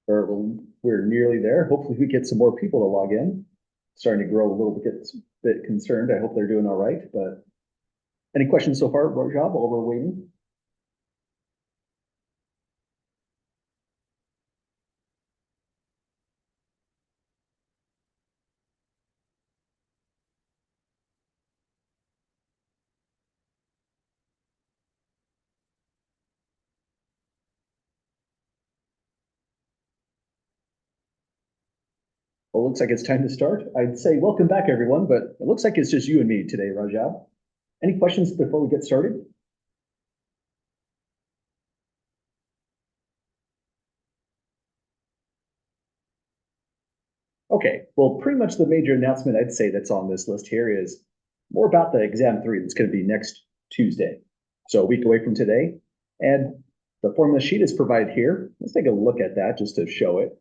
or we're nearly there. Hopefully we get some more people to log in. Starting to grow a little bit concerned. I hope they're doing all right. But any questions so far, Rajab, while we're waiting? Well, it looks like it's time to start. I'd say welcome back, everyone, but it looks like it's just you and me today, Rajab. Any questions before we get started? Okay, well, pretty much the major announcement I'd say that's on this list here is more about the exam three that's going to be next Tuesday. So a week away from today. And the formula sheet is provided here. Let's take a look at that just to show it.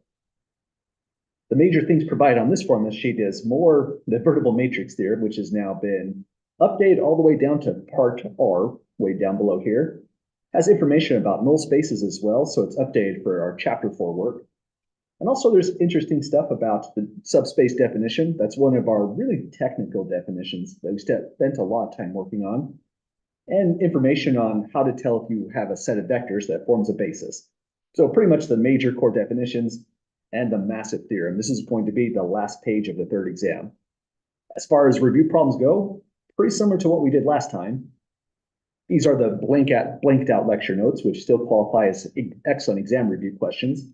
The major things provided on this formula sheet is more the invertible matrix theorem, which has now been updated all the way down to part R, way down below here. Has information about null spaces as well, so it's updated for our chapter 4 work. And also there's interesting stuff about the subspace definition. That's one of our really technical definitions that we spent a lot of time working on. And information on how to tell if you have a set of vectors that forms a basis. So pretty much the major core definitions and the massive theorem. This is going to be the last page of the third exam. As far as review problems go, pretty similar to what we did last time. These are the blanked out lecture notes, which still qualify as excellent exam review questions.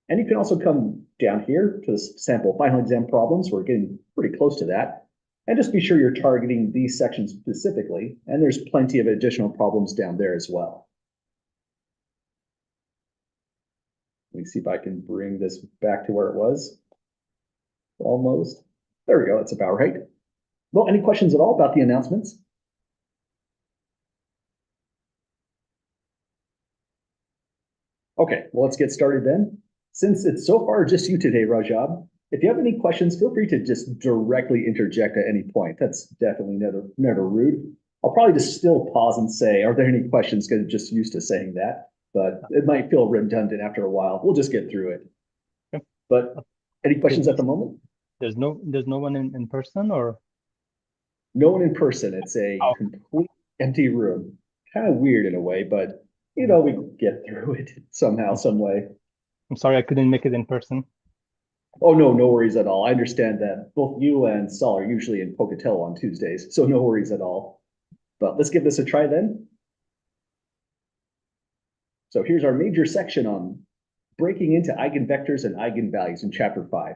And you can also come down here to the sample final exam problems. We're getting pretty close to that. And just be sure you're targeting these sections specifically. And there's plenty of additional problems down there as well. Let me see if I can bring this back to where it was. Almost. There we go. That's about right. Well, any questions at all about the announcements? Okay, well, let's get started then. Since it's so far just you today, Rajab, if you have any questions, feel free to just directly interject at any point. That's definitely never rude. I'll probably just still pause and say, are there any questions? Because I'm just used to saying that, but it might feel redundant after a while. We'll just get through it. Yep. But any Did questions you, at the moment? there's no one in person or No one in person. It's a oh, complete empty room. Kind of weird in a way, but mhm. we get through it somehow, I'm, some way. I'm sorry I couldn't make it in person. Oh no, no worries at all. I understand that both you and Saul are usually in Pocatello on Tuesdays, so no worries at all. But let's give this a try then. So here's our major section on breaking into eigenvectors and eigenvalues in chapter 5.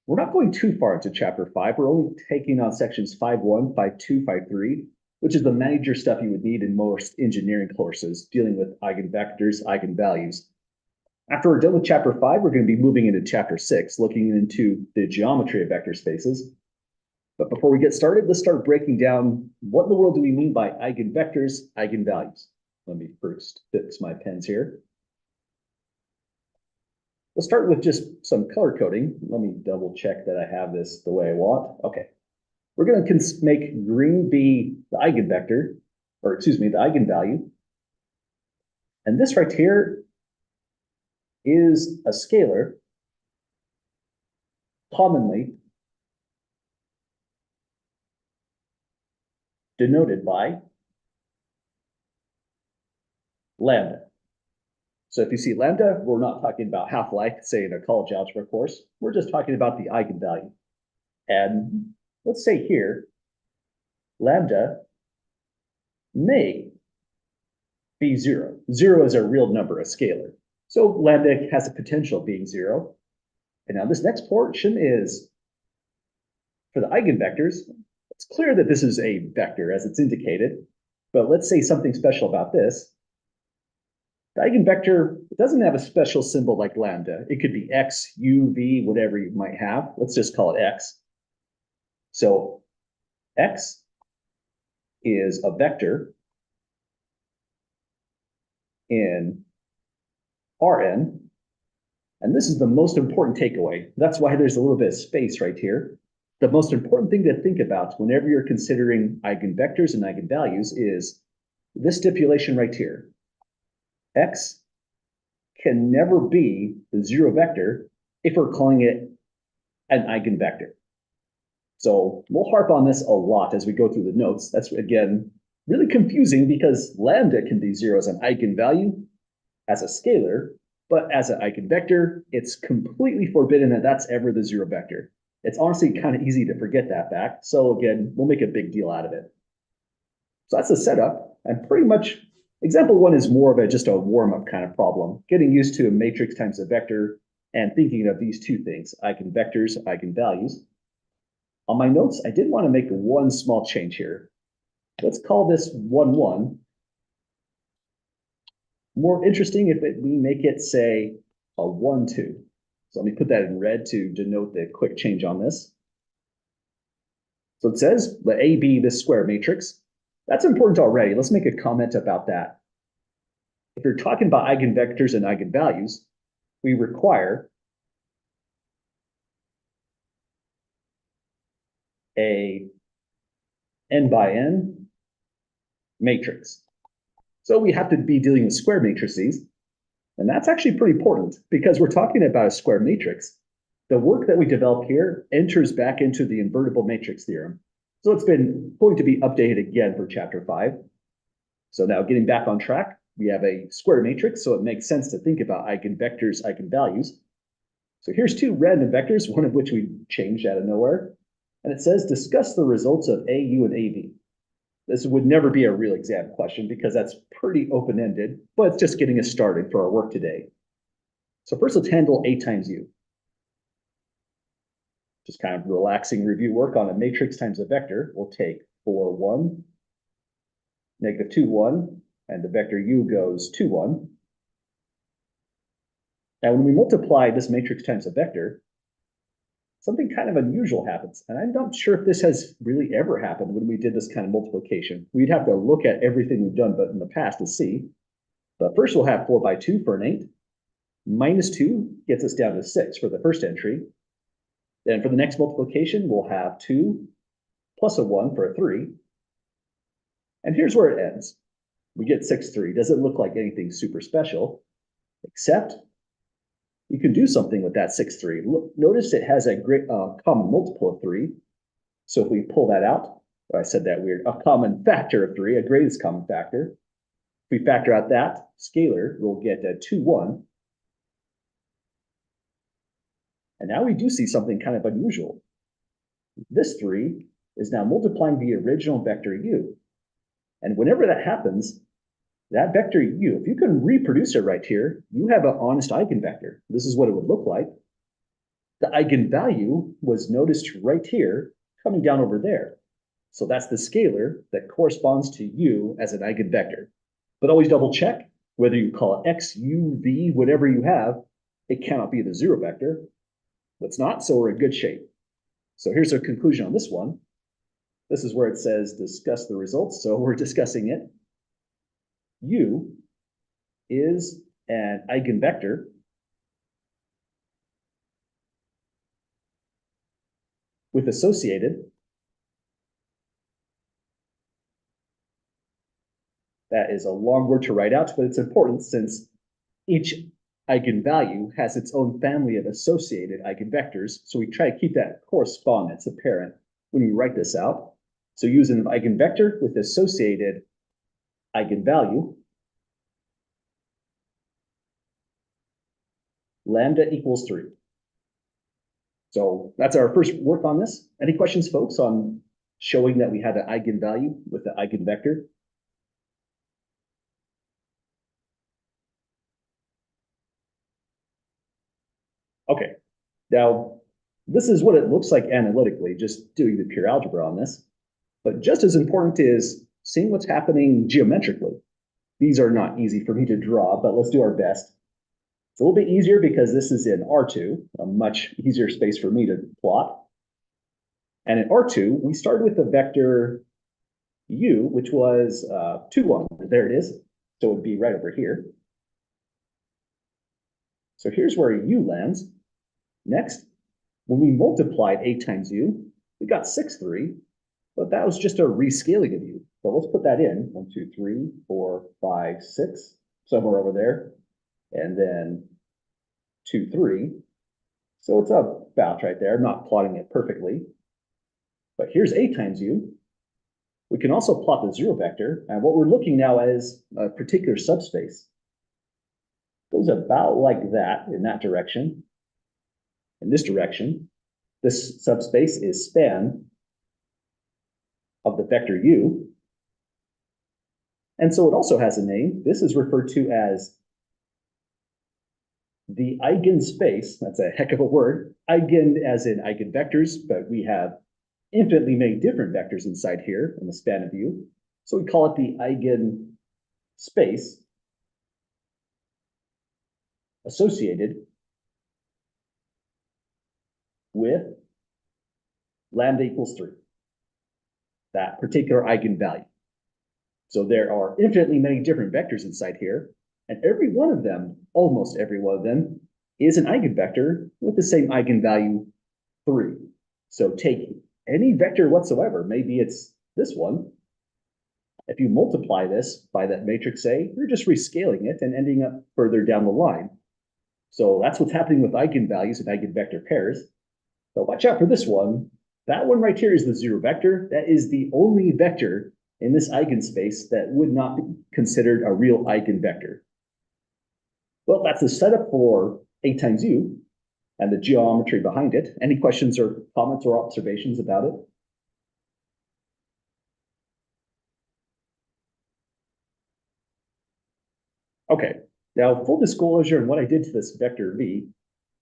We're not going too far into chapter 5. We're only taking on sections 5.1, 5.2, 5.3, which is the major stuff you would need in most engineering courses dealing with eigenvectors, eigenvalues. After we're done with chapter 5, we're going to be moving into chapter 6, looking into the geometry of vector spaces. But before we get started, let's start breaking down what in the world do we mean by eigenvectors, eigenvalues. Let me first fix my pens here. Let's start with just some color coding. Let me double check that I have this the way I want. Okay. We're going to make green be the eigenvector, or excuse me, the eigenvalue. And this right here is a scalar, commonly denoted by lambda. So if you see lambda, we're not talking about half-life, say in a college algebra course. We're just talking about the eigenvalue. And let's say here, lambda may be zero. Zero is a real number, a scalar. So lambda has a potential of being zero. And now this next portion is for the eigenvectors. It's clear that this is a vector as it's indicated, but let's say something special about this. The eigenvector doesn't have a special symbol like lambda. It could be x, u, v, whatever you might have. Let's just call it x. So x is a vector in Rn. And this is the most important takeaway. That's why there's a little bit of space right here. The most important thing to think about whenever you're considering eigenvectors and eigenvalues is this stipulation right here. X can never be the zero vector if we're calling it an eigenvector. So we'll harp on this a lot as we go through the notes. That's, again, really confusing because lambda can be zero as an eigenvalue, as a scalar, but as an eigenvector, it's completely forbidden that that's ever the zero vector. It's honestly kind of easy to forget that fact. So again, we'll make a big deal out of it. So that's the setup. And pretty much example one is more of just a warm-up kind of problem, getting used to a matrix times a vector and thinking of these two things, eigenvectors, eigenvalues. On my notes, I did want to make one small change here. Let's call this 1, 1. More interesting if we make it, say, a 1, 2. So let me put that in red to denote the quick change on this. So it says, let A be this square matrix. That's important already. Let's make a comment about that. If you're talking about eigenvectors and eigenvalues, we require a n by n matrix. So we have to be dealing with square matrices. And that's actually pretty important because we're talking about a square matrix. The work that we develop here enters back into the invertible matrix theorem. So it's been going to be updated again for chapter 5. So now getting back on track, we have a square matrix, so it makes sense to think about eigenvectors, eigenvalues. So here's two random vectors, one of which we changed out of nowhere. And it says, discuss the results of AU and AV. This would never be a real exam question because that's pretty open-ended, but it's just getting us started for our work today. So first, let's handle A times U. Just kind of relaxing review work on a matrix times a vector. We'll take 4, 1, negative 2, 1, and the vector U goes 2, 1. Now, when we multiply this matrix times a vector, something kind of unusual happens. And I'm not sure if this has really ever happened when we did this kind of multiplication. We'd have to look at everything we've done but in the past to see. But first we'll have 4 by 2 for an 8. Minus 2 gets us down to 6 for the first entry. Then for the next multiplication, we'll have 2 plus a 1 for a 3. And here's where it ends. We get 6, 3. Doesn't look like anything super special, except you can do something with that 6, 3. Look, notice it has a great common multiple of 3. So if we pull that out, I said that weird, a common factor of 3, a greatest common factor. If we factor out that scalar, we'll get a 2, 1. And now we do see something kind of unusual. This 3 is now multiplying the original vector u. And whenever that happens, that vector u, if you can reproduce it right here, you have an honest eigenvector. This is what it would look like. The eigenvalue was noticed right here, coming down over there. So that's the scalar that corresponds to u as an eigenvector. But always double check, whether you call it x, u, v, whatever you have, it cannot be the zero vector. It's not, so we're in good shape. So here's our conclusion on this one. This is where it says discuss the results, so we're discussing it. U is an eigenvector with associated, that is a long word to write out, but it's important since each eigenvalue has its own family of associated eigenvectors, so we try to keep that correspondence apparent when we write this out. So use an eigenvector with associated eigenvalue. Lambda equals 3. So that's our first work on this. Any questions, folks, on showing that we had an eigenvalue with the eigenvector? Okay, now this is what it looks like analytically, just doing the pure algebra on this. But just as important is seeing what's happening geometrically. These are not easy for me to draw, but let's do our best. It's a little bit easier because this is in R2, a much easier space for me to plot. And in R2, we started with the vector u, which was 2, 1. There it is. So it would be right over here. So here's where u lands. Next, when we multiplied a times u, we got 6, 3, but that was just a rescaling of u. So let's put that in. 1, 2, 3, 4, 5, 6, somewhere over there. and then 2, 3. So it's about right there. I'm not plotting it perfectly. But here's A times U. We can also plot the zero vector, and what we're looking now as a particular subspace goes about like that in that direction. In this direction, this subspace is span of the vector U. And so it also has a name. This is referred to as the eigenspace. That's a heck of a word. Eigen as in eigenvectors, but we have infinitely many different vectors inside here in the span of U. So we call it the eigenspace associated with lambda equals 3, that particular eigenvalue. So there are infinitely many different vectors inside here, and every one of them, almost every one of them, is an eigenvector with the same eigenvalue 3. So take any vector whatsoever, maybe it's this one. If you multiply this by that matrix A, you're just rescaling it and ending up further down the line. So that's what's happening with eigenvalues and eigenvector pairs. So watch out for this one. That one right here is the zero vector. That is the only vector in this eigenspace that would not be considered a real eigenvector. Well, that's the setup for A times U and the geometry behind it. Any questions or comments or observations about it? Okay, now full disclosure in what I did to this vector V,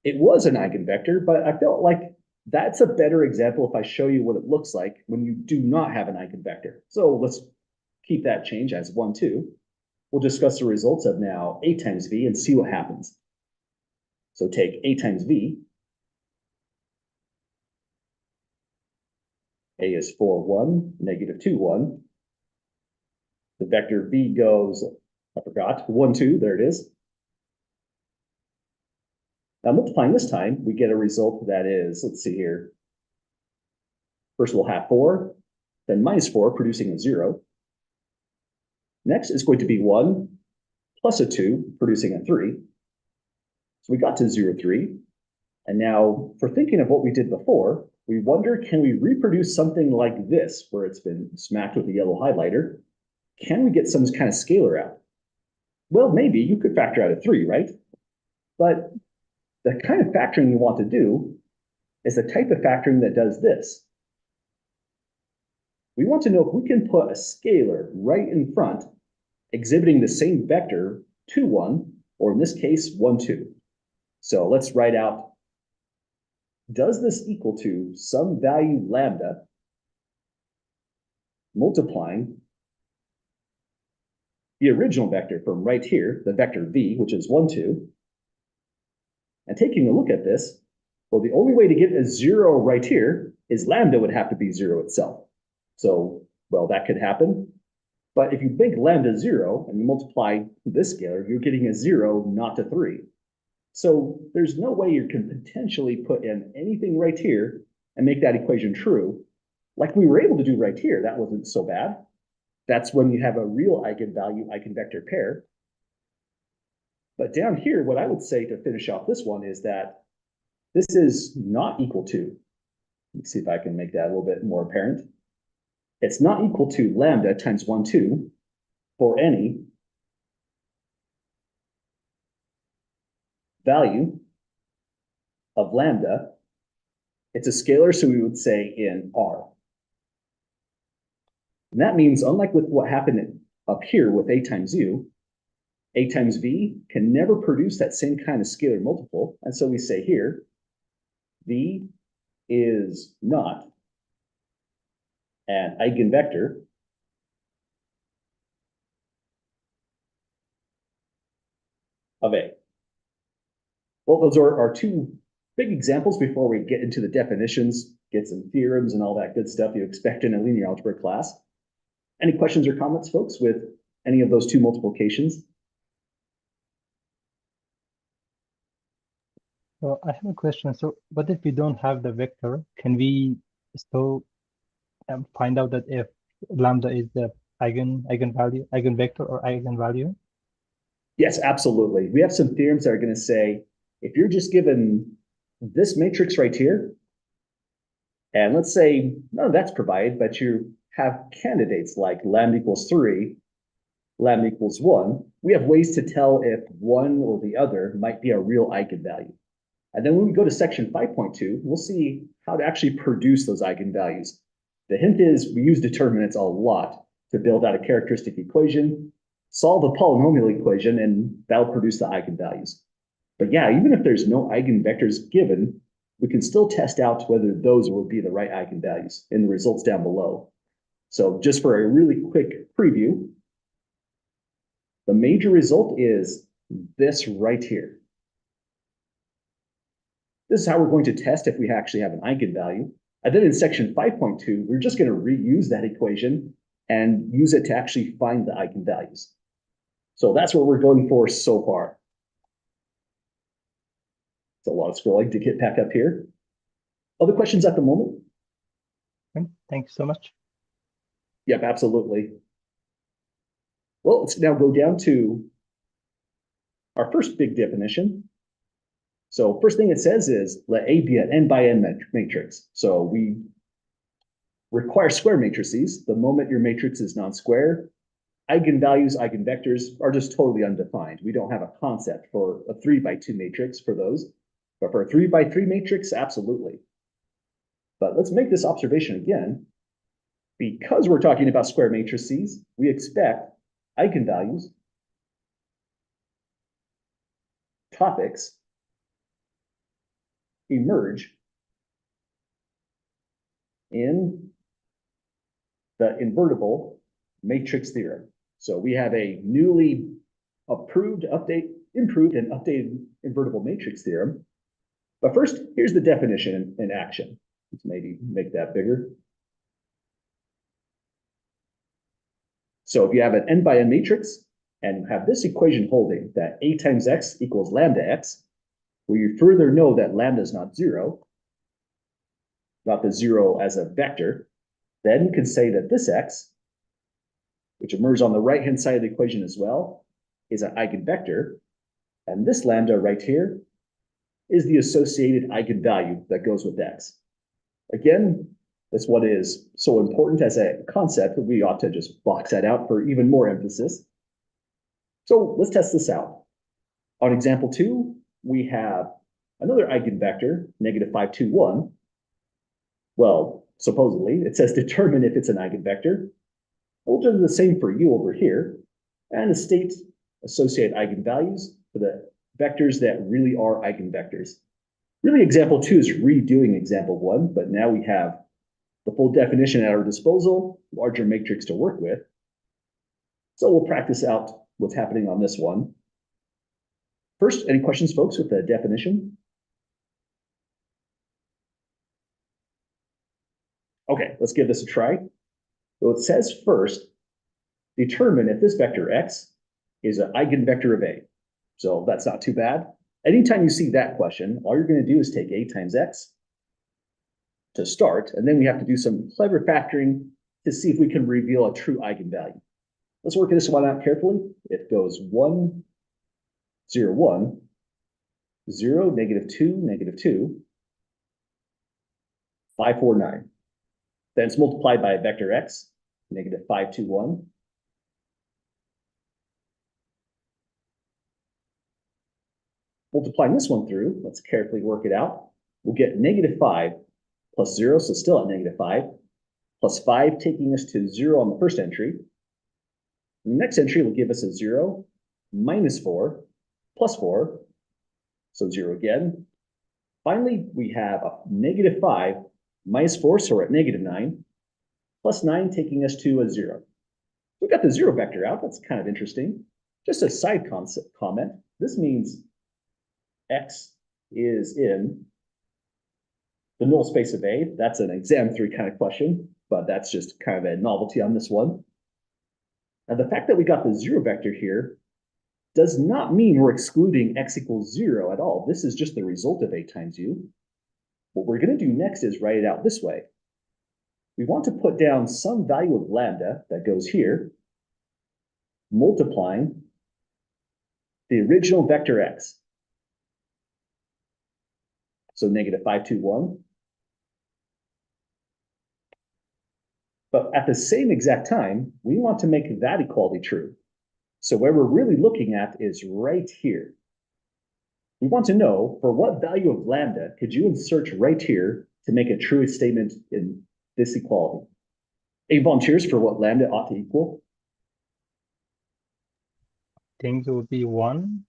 it was an eigenvector, but I felt like that's a better example if I show you what it looks like when you do not have an eigenvector. So let's keep that change as 1, 2. We'll discuss the results of now A times V and see what happens. So take A times V. A is 4, 1, negative 2, 1. The vector V goes, I forgot, 1, 2, there it is. Now multiplying this time, we get a result that is, let's see here. First we'll have 4, then minus 4, producing a 0. Next is going to be 1 plus a 2, producing a 3. So we got to 0, 3. And now for thinking of what we did before, we wonder, can we reproduce something like this, where it's been smacked with a yellow highlighter? Can we get some kind of scalar out? Well, maybe you could factor out a 3, right? But the kind of factoring you want to do is the type of factoring that does this. We want to know if we can put a scalar right in front, exhibiting the same vector 2, 1, or in this case, 1, 2. So let's write out, does this equal to some value lambda multiplying the original vector from right here, the vector V, which is 1, 2. And taking a look at this, well, the only way to get a 0 right here is lambda would have to be 0 itself. So, well, that could happen. But if you make lambda 0 and you multiply this scalar, you're getting a 0, not a 3. So there's no way you can potentially put in anything right here and make that equation true. Like we were able to do right here, that wasn't so bad. That's when you have a real eigenvalue, eigenvector pair. But down here, what I would say to finish off this one is that this is not equal to, let's see if I can make that a little bit more apparent. It's not equal to lambda times 1, 2 for any value of lambda. It's a scalar, so we would say in R. And that means, unlike with what happened up here with A times U, A times V can never produce that same kind of scalar multiple. And so we say here, V is not an eigenvector of A. Well, those are our two big examples before we get into the definitions, get some theorems and all that good stuff you expect in a linear algebra class. Any questions or comments, folks, with any of those two multiplications? So I have a question. So what if we don't have the vector? Can we still find out that if lambda is the eigenvalue, eigenvector or eigenvalue? Yes, absolutely. We have some theorems that are going to say, if you're just given this matrix right here, and let's say none of that's provided, but you have candidates like lambda equals 3, lambda equals 1, we have ways to tell if one or the other might be a real eigenvalue. And then when we go to section 5.2, we'll see how to actually produce those eigenvalues. The hint is we use determinants a lot to build out a characteristic equation, solve a polynomial equation, and that'll produce the eigenvalues. But yeah, even if there's no eigenvectors given, we can still test out whether those will be the right eigenvalues in the results down below. So just for a really quick preview, the major result is this right here. This is how we're going to test if we actually have an eigenvalue. And then in section 5.2, we're just going to reuse that equation and use it to actually find the eigenvalues. So that's what we're going for so far. It's a lot of scrolling to get back up here. Other questions at the moment? Thanks so much. Yep, absolutely. Well, let's now go down to our first big definition. So first thing it says is let A be an n by n matrix. So we require square matrices. The moment your matrix is non-square, eigenvalues, eigenvectors are just totally undefined. We don't have a concept for a 3x2 matrix for those, but for a 3x3 matrix, absolutely. But let's make this observation again. Because we're talking about square matrices, we expect eigenvalues, topics, emerge in the invertible matrix theorem. So we have a newly improved and updated invertible matrix theorem. But first, here's the definition in action. Let's maybe make that bigger. So if you have an n by n matrix and have this equation holding that A times x equals lambda x, where you further know that lambda is not zero, not the zero as a vector, then you can say that this x, which emerges on the right-hand side of the equation as well, is an eigenvector, and this lambda right here is the associated eigenvalue that goes with x. Again, that's what is so important as a concept that we ought to just box that out for even more emphasis. So let's test this out. On example 2, we have another eigenvector, -5, 2, 1. Well, supposedly, it says determine if it's an eigenvector. We'll do the same for u over here, and the state associate eigenvalues for the vectors that really are eigenvectors. Really, example 2 is redoing example 1, but now we have the full definition at our disposal, larger matrix to work with. So we'll practice out what's happening on this one. First, any questions, folks, with the definition? Okay, let's give this a try. So it says first, determine if this vector x is an eigenvector of A. So that's not too bad. Anytime you see that question, all you're going to do is take A times x to start, and then we have to do some clever factoring to see if we can reveal a true eigenvalue. Let's work this one out carefully. It goes 1, 0, 1, 0, -2, -2, 5, 4, 9. Then it's multiplied by a vector x, -5, 2, 1. Multiplying this one through, let's carefully work it out. We'll get -5 plus 0, so still at -5, plus 5 taking us to 0 on the first entry. The next entry will give us a 0, -4, plus 4, so 0 again. Finally, we have a -5 minus 4, so we're at -9, plus 9 taking us to a 0. We got the 0 vector out. That's kind of interesting. Just a side concept comment. This means x is in the null space of A. That's an exam 3 kind of question, but that's just kind of a novelty on this one. Now, the fact that we got the 0 vector here does not mean we're excluding x equals 0 at all. This is just the result of A times u. What we're going to do next is write it out this way. We want to put down some value of lambda that goes here, multiplying the original vector x. So negative 5, 2, 1. But at the same exact time, we want to make that equality true. So where we're really looking at is right here. We want to know for what value of lambda could you insert right here to make a true statement in this equality? Any volunteers for what lambda ought to equal? I think it would be 1.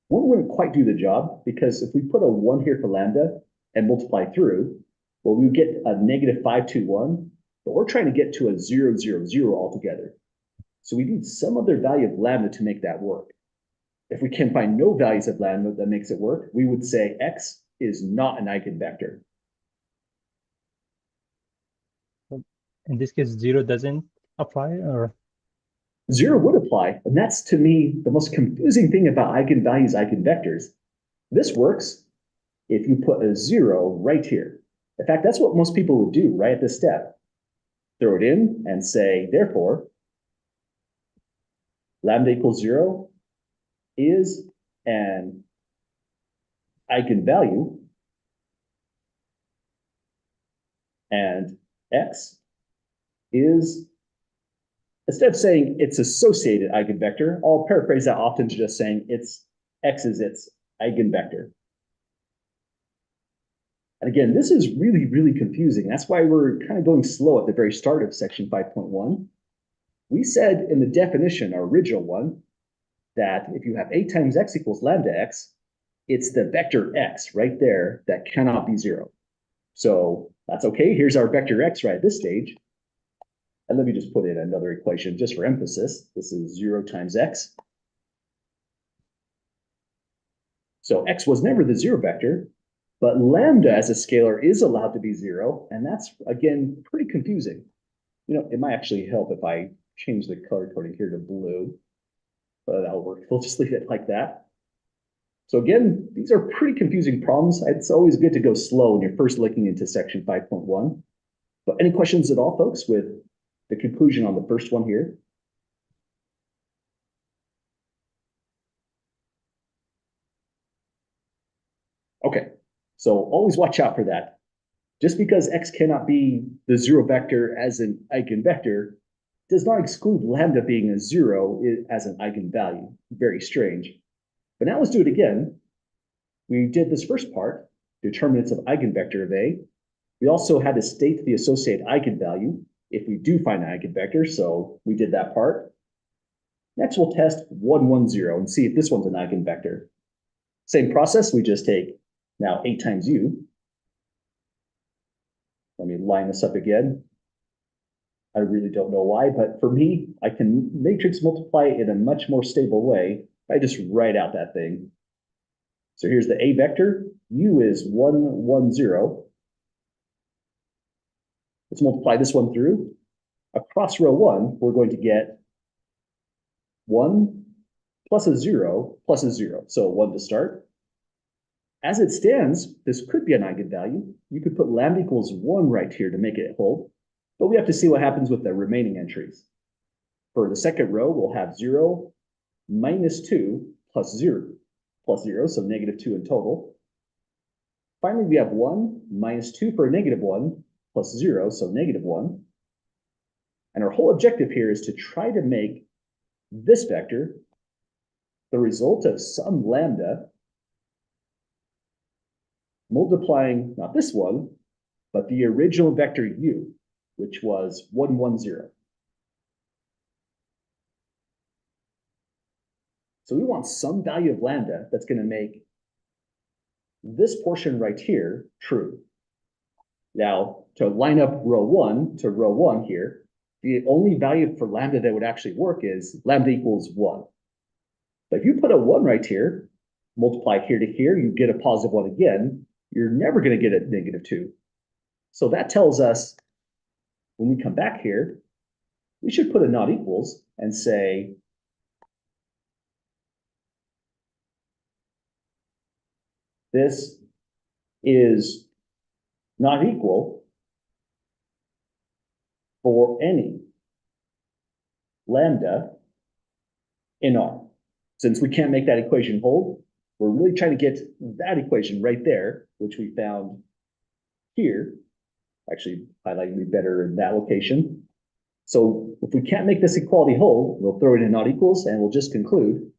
One wouldn't quite do the job, because if we put a 1 here for lambda and multiply through, well, we would get a negative 5, 2, 1, but we're trying to get to a 0, 0, 0 altogether. So we need some other value of lambda to make that work. If we can find no values of lambda that makes it work, we would say x is not an eigenvector. In this case, 0 doesn't apply, or 0 would apply, and that's, to me, the most confusing thing about eigenvalues, eigenvectors. This works if you put a 0 right here. In fact, that's what most people would do right at this step. Throw it in and say, therefore, lambda equals 0 is an eigenvalue, and x is, instead of saying it's associated eigenvector, I'll paraphrase that often to just saying x is its eigenvector. And again, this is really, really confusing. That's why we're kind of going slow at the very start of section 5.1. We said in the definition, our original one, that if you have a times x equals lambda x, it's the vector x right there that cannot be 0. So that's okay. Here's our vector x right at this stage. And let me just put in another equation just for emphasis. This is 0 times x. So x was never the 0 vector, but lambda as a scalar is allowed to be 0. And that's, again, pretty confusing. You know, it might actually help if I change the color coding here to blue, but that'll work. We'll just leave it like that. So again, these are pretty confusing problems. It's always good to go slow when you're first looking into section 5.1. But any questions at all, folks, with the conclusion on the first one here? Okay, so always watch out for that. Just because x cannot be the 0 vector as an eigenvector does not exclude lambda being a 0 as an eigenvalue. Very strange. But now let's do it again. We did this first part, determinants of eigenvector of A. We also had to state the associated eigenvalue if we do find an eigenvector, so we did that part. Next, we'll test 1, 1, 0 and see if this one's an eigenvector. Same process, we just take now 8 times u. Let me line this up again. I really don't know why, but for me, I can matrix multiply in a much more stable way. I just write out that thing. So here's the A vector. U is 1, 1, 0. Let's multiply this one through. Across row 1, we're going to get 1 plus a 0 plus a 0. So 1 to start. As it stands, this could be an eigenvalue. You could put lambda equals 1 right here to make it hold. But we have to see what happens with the remaining entries. For the second row, we'll have 0 minus 2 plus 0, so negative 2 in total. Finally, we have 1 minus 2 for a negative 1 plus 0, so negative 1. And our whole objective here is to try to make this vector the result of some lambda multiplying not this one, but the original vector u, which was 1, 1, 0. So we want some value of lambda that's going to make this portion right here true. Now, to line up row 1 to row 1 here, the only value for lambda that would actually work is lambda equals 1. But if you put a 1 right here, multiply here to here, you get a positive 1 again, you're never going to get a negative 2. So that tells us when we come back here, we should put a not equals and say this is not equal for any lambda in R. Since we can't make that equation hold, we're really trying to get that equation right there, which we found here. Actually, highlighting me better in that location. So if we can't make this equality hold, we'll throw it in not equals and we'll just conclude.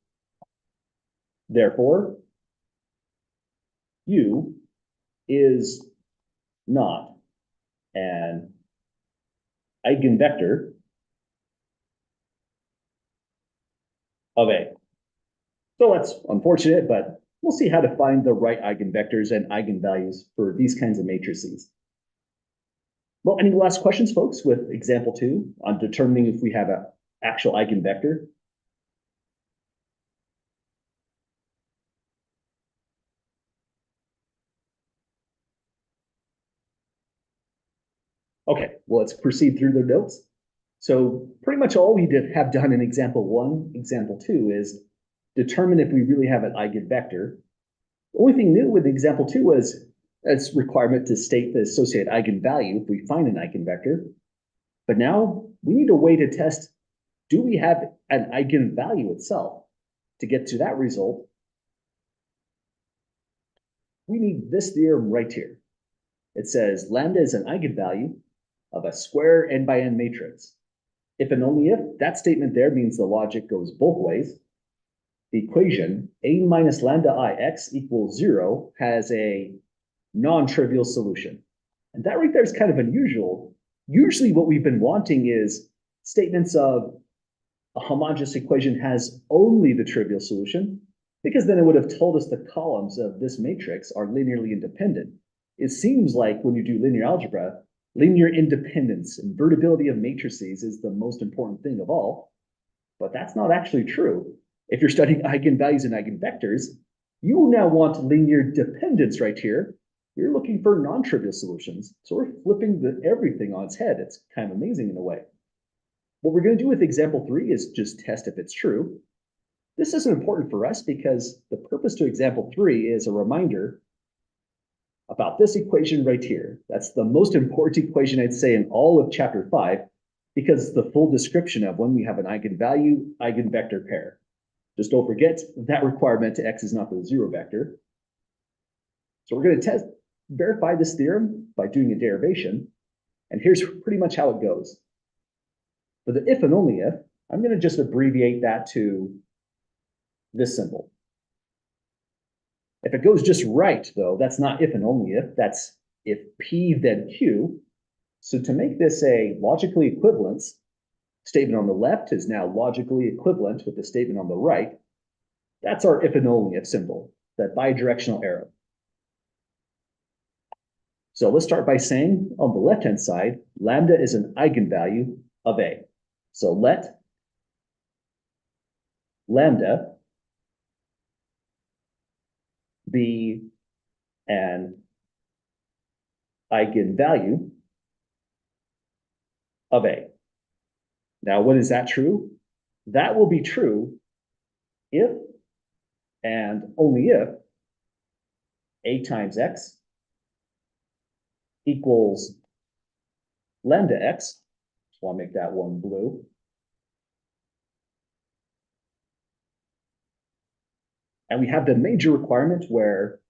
Therefore, U is not an eigenvector of A. So that's unfortunate, but we'll see how to find the right eigenvectors and eigenvalues for these kinds of matrices. Well, any last questions, folks, with example 2 on determining if we have an actual eigenvector? Okay, well, let's proceed through the notes. So pretty much all we have done in example 1, example 2 is determine if we really have an eigenvector. The only thing new with example 2 was its requirement to state the associated eigenvalue if we find an eigenvector. But now we need a way to test, do we have an eigenvalue itself? To get to that result, we need this theorem right here. It says lambda is an eigenvalue of a square n by n matrix. If and only if, that statement there means the logic goes both ways. The equation a minus lambda I x equals 0 has a non-trivial solution. And that right there is kind of unusual. Usually what we've been wanting is statements of a homogeneous equation has only the trivial solution, because then it would have told us the columns of this matrix are linearly independent. It seems like when you do linear algebra, linear independence, invertibility of matrices is the most important thing of all, but that's not actually true. If you're studying eigenvalues and eigenvectors, you now want linear dependence right here. You're looking for non-trivial solutions. So we're flipping everything on its head. It's kind of amazing in a way. What we're going to do with example 3 is just test if it's true. This is important for us because the purpose to example 3 is a reminder about this equation right here. That's the most important equation, I'd say, in all of chapter 5, because it's the full description of when we have an eigenvalue, eigenvector pair. Just don't forget that requirement to x is not the 0 vector. So we're going to verify this theorem by doing a derivation. And here's pretty much how it goes. For the if and only if, I'm going to just abbreviate that to this symbol. If it goes just right, though, that's not if and only if, that's if P then Q. So to make this a logically equivalence, statement on the left is now logically equivalent with the statement on the right. That's our if and only if symbol, that bidirectional arrow. So let's start by saying on the left-hand side, lambda is an eigenvalue of A. So let lambda be an eigenvalue of A. Now, when is that true? That will be true if and only if A times X equals lambda X. So I'll make that one blue. And we have the major requirement where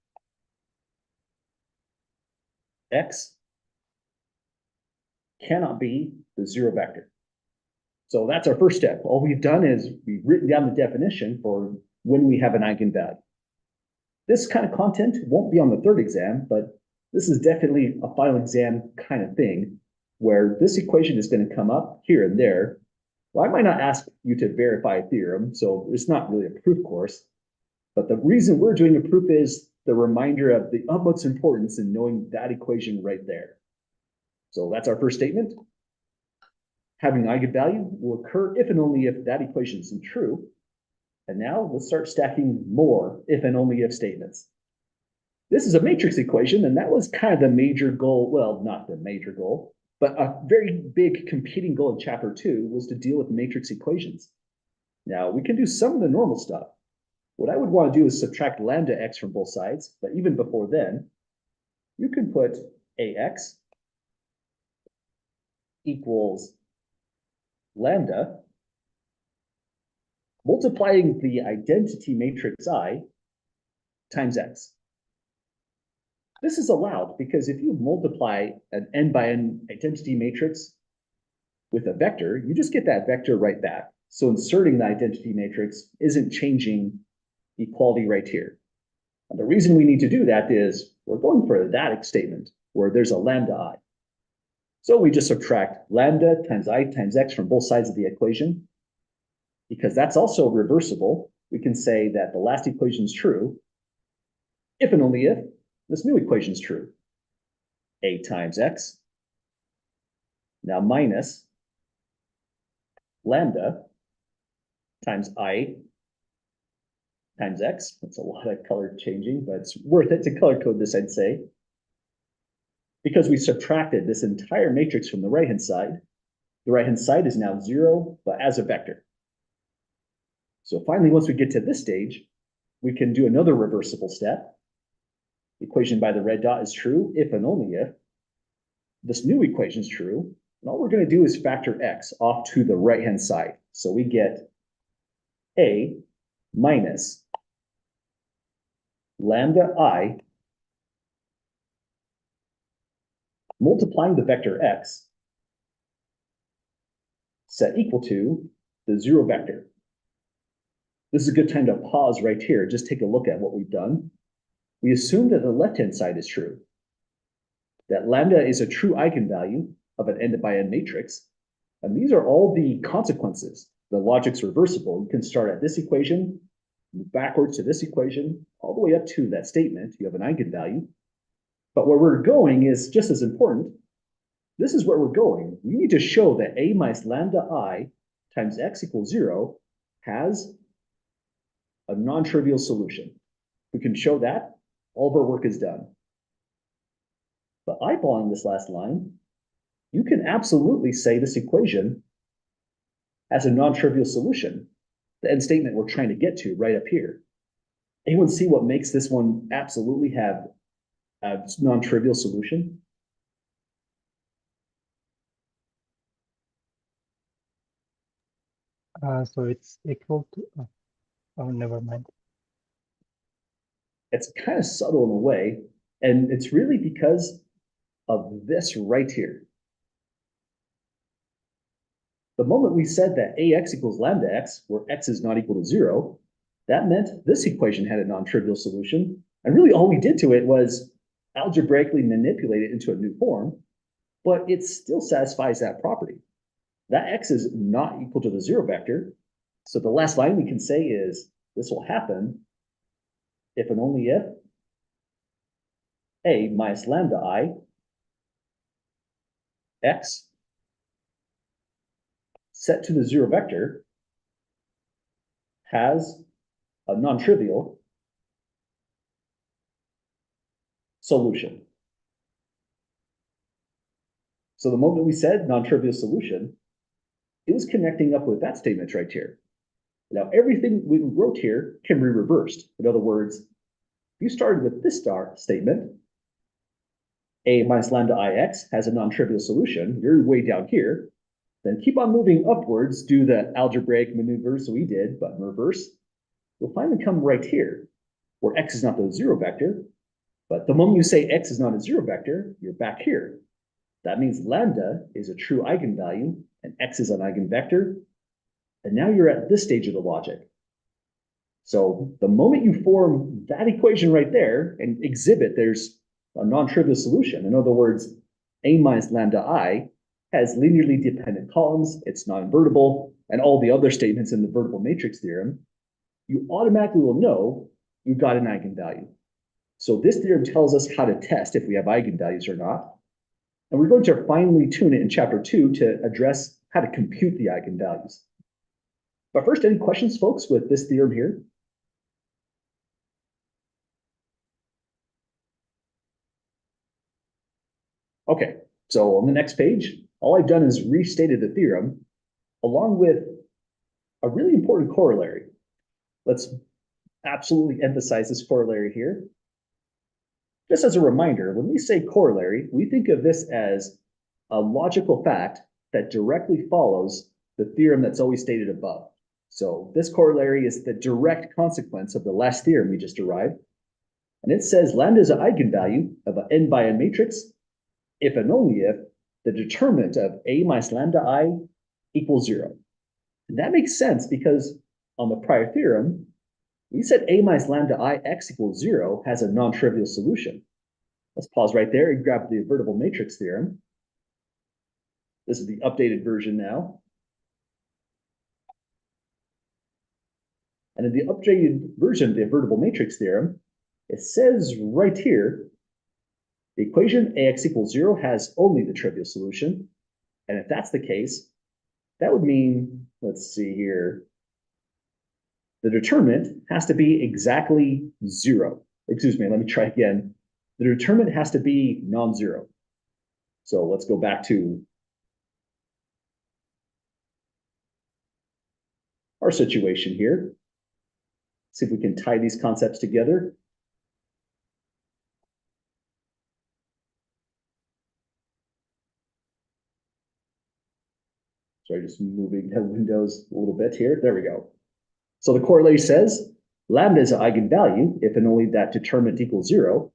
X cannot be the 0 vector. So that's our first step. All we've done is we've written down the definition for when we have an eigenvalue. This kind of content won't be on the third exam, but this is definitely a final exam kind of thing where this equation is going to come up here and there. Well, I might not ask you to verify a theorem, so it's not really a proof course. But the reason we're doing a proof is the reminder of the utmost importance in knowing that equation right there. So that's our first statement. Having an eigenvalue will occur if and only if that equation isn't true. And now let's start stacking more if and only if statements. This is a matrix equation, and that was kind of the major goal. Well, not the major goal, but a very big competing goal in chapter 2 was to deal with matrix equations. Now we can do some of the normal stuff. What I would want to do is subtract lambda x from both sides, but even before then, you can put ax equals lambda multiplying the identity matrix I times X. This is allowed because if you multiply an n by n identity matrix with a vector, you just get that vector right back. So inserting the identity matrix isn't changing equality right here. And the reason we need to do that is we're going for that statement where there's a lambda I. So we just subtract lambda times I times X from both sides of the equation. Because that's also reversible, we can say that the last equation is true if and only if this new equation is true. A times X, now minus lambda times I times X. That's a lot of color changing, but it's worth it to color code this, I'd say. Because we subtracted this entire matrix from the right-hand side, the right-hand side is now 0, but as a vector. So finally, once we get to this stage, we can do another reversible step. The equation by the red dot is true if and only if this new equation is true. And all we're going to do is factor X off to the right-hand side. So we get A minus lambda I multiplying the vector X set equal to the 0 vector. This is a good time to pause right here. Just take a look at what we've done. We assume that the left-hand side is true, that lambda is a true eigenvalue of an n by n matrix. And these are all the consequences. The logic's reversible. You can start at this equation, move backwards to this equation, all the way up to that statement. You have an eigenvalue. But where we're going is just as important. This is where we're going. We need to show that A minus lambda I times X equals 0 has a non-trivial solution. We can show that, all of our work is done. But eyeballing this last line, you can absolutely say this equation has a non-trivial solution, the end statement we're trying to get to right up here. Anyone see what makes this one absolutely have a non-trivial solution? So it's equal to, oh, never mind. It's kind of subtle in a way, and it's really because of this right here. The moment we said that AX equals lambda X, where X is not equal to 0, that meant this equation had a non-trivial solution. And really all we did to it was algebraically manipulate it into a new form, but it still satisfies that property. That X is not equal to the 0 vector. So the last line we can say is this will happen if and only if A minus lambda I X set to the 0 vector has a non-trivial solution. So the moment we said non-trivial solution, it was connecting up with that statement right here. Now everything we wrote here can be reversed. In other words, if you started with this statement, A minus lambda IX has a non-trivial solution, you're way down here, then keep on moving upwards, do the algebraic maneuvers we did, but in reverse, you'll finally come right here, where X is not the 0 vector, but the moment you say X is not a 0 vector, you're back here. That means lambda is a true eigenvalue, and X is an eigenvector, and now you're at this stage of the logic. So the moment you form that equation right there and exhibit there's a non-trivial solution, in other words, A minus lambda I has linearly dependent columns, it's non-invertible, and all the other statements in the vertical matrix theorem, you automatically will know you've got an eigenvalue. So this theorem tells us how to test if we have eigenvalues or not. And we're going to finally tune it in chapter 2 to address how to compute the eigenvalues. But first, any questions, folks, with this theorem here? Okay, so on the next page, all I've done is restated the theorem along with a really important corollary. Let's absolutely emphasize this corollary here. Just as a reminder, when we say corollary, we think of this as a logical fact that directly follows the theorem that's always stated above. So this corollary is the direct consequence of the last theorem we just derived. And it says lambda is an eigenvalue of an n by n matrix if and only if the determinant of A minus lambda I equals 0. And that makes sense because on the prior theorem, we said A minus lambda I x equals 0 has a non-trivial solution. Let's pause right there and grab the invertible matrix theorem. This is the updated version now. And in the updated version of the invertible matrix theorem, it says right here, the equation AX equals 0 has only the trivial solution. And if that's the case, that would mean, let's see here, the determinant has to be exactly 0. Excuse me, let me try again. The determinant has to be non-zero. So let's go back to our situation here. See if we can tie these concepts together. Sorry, just moving the windows a little bit here. There we go. So the corollary says lambda is an eigenvalue if and only that determinant equals 0.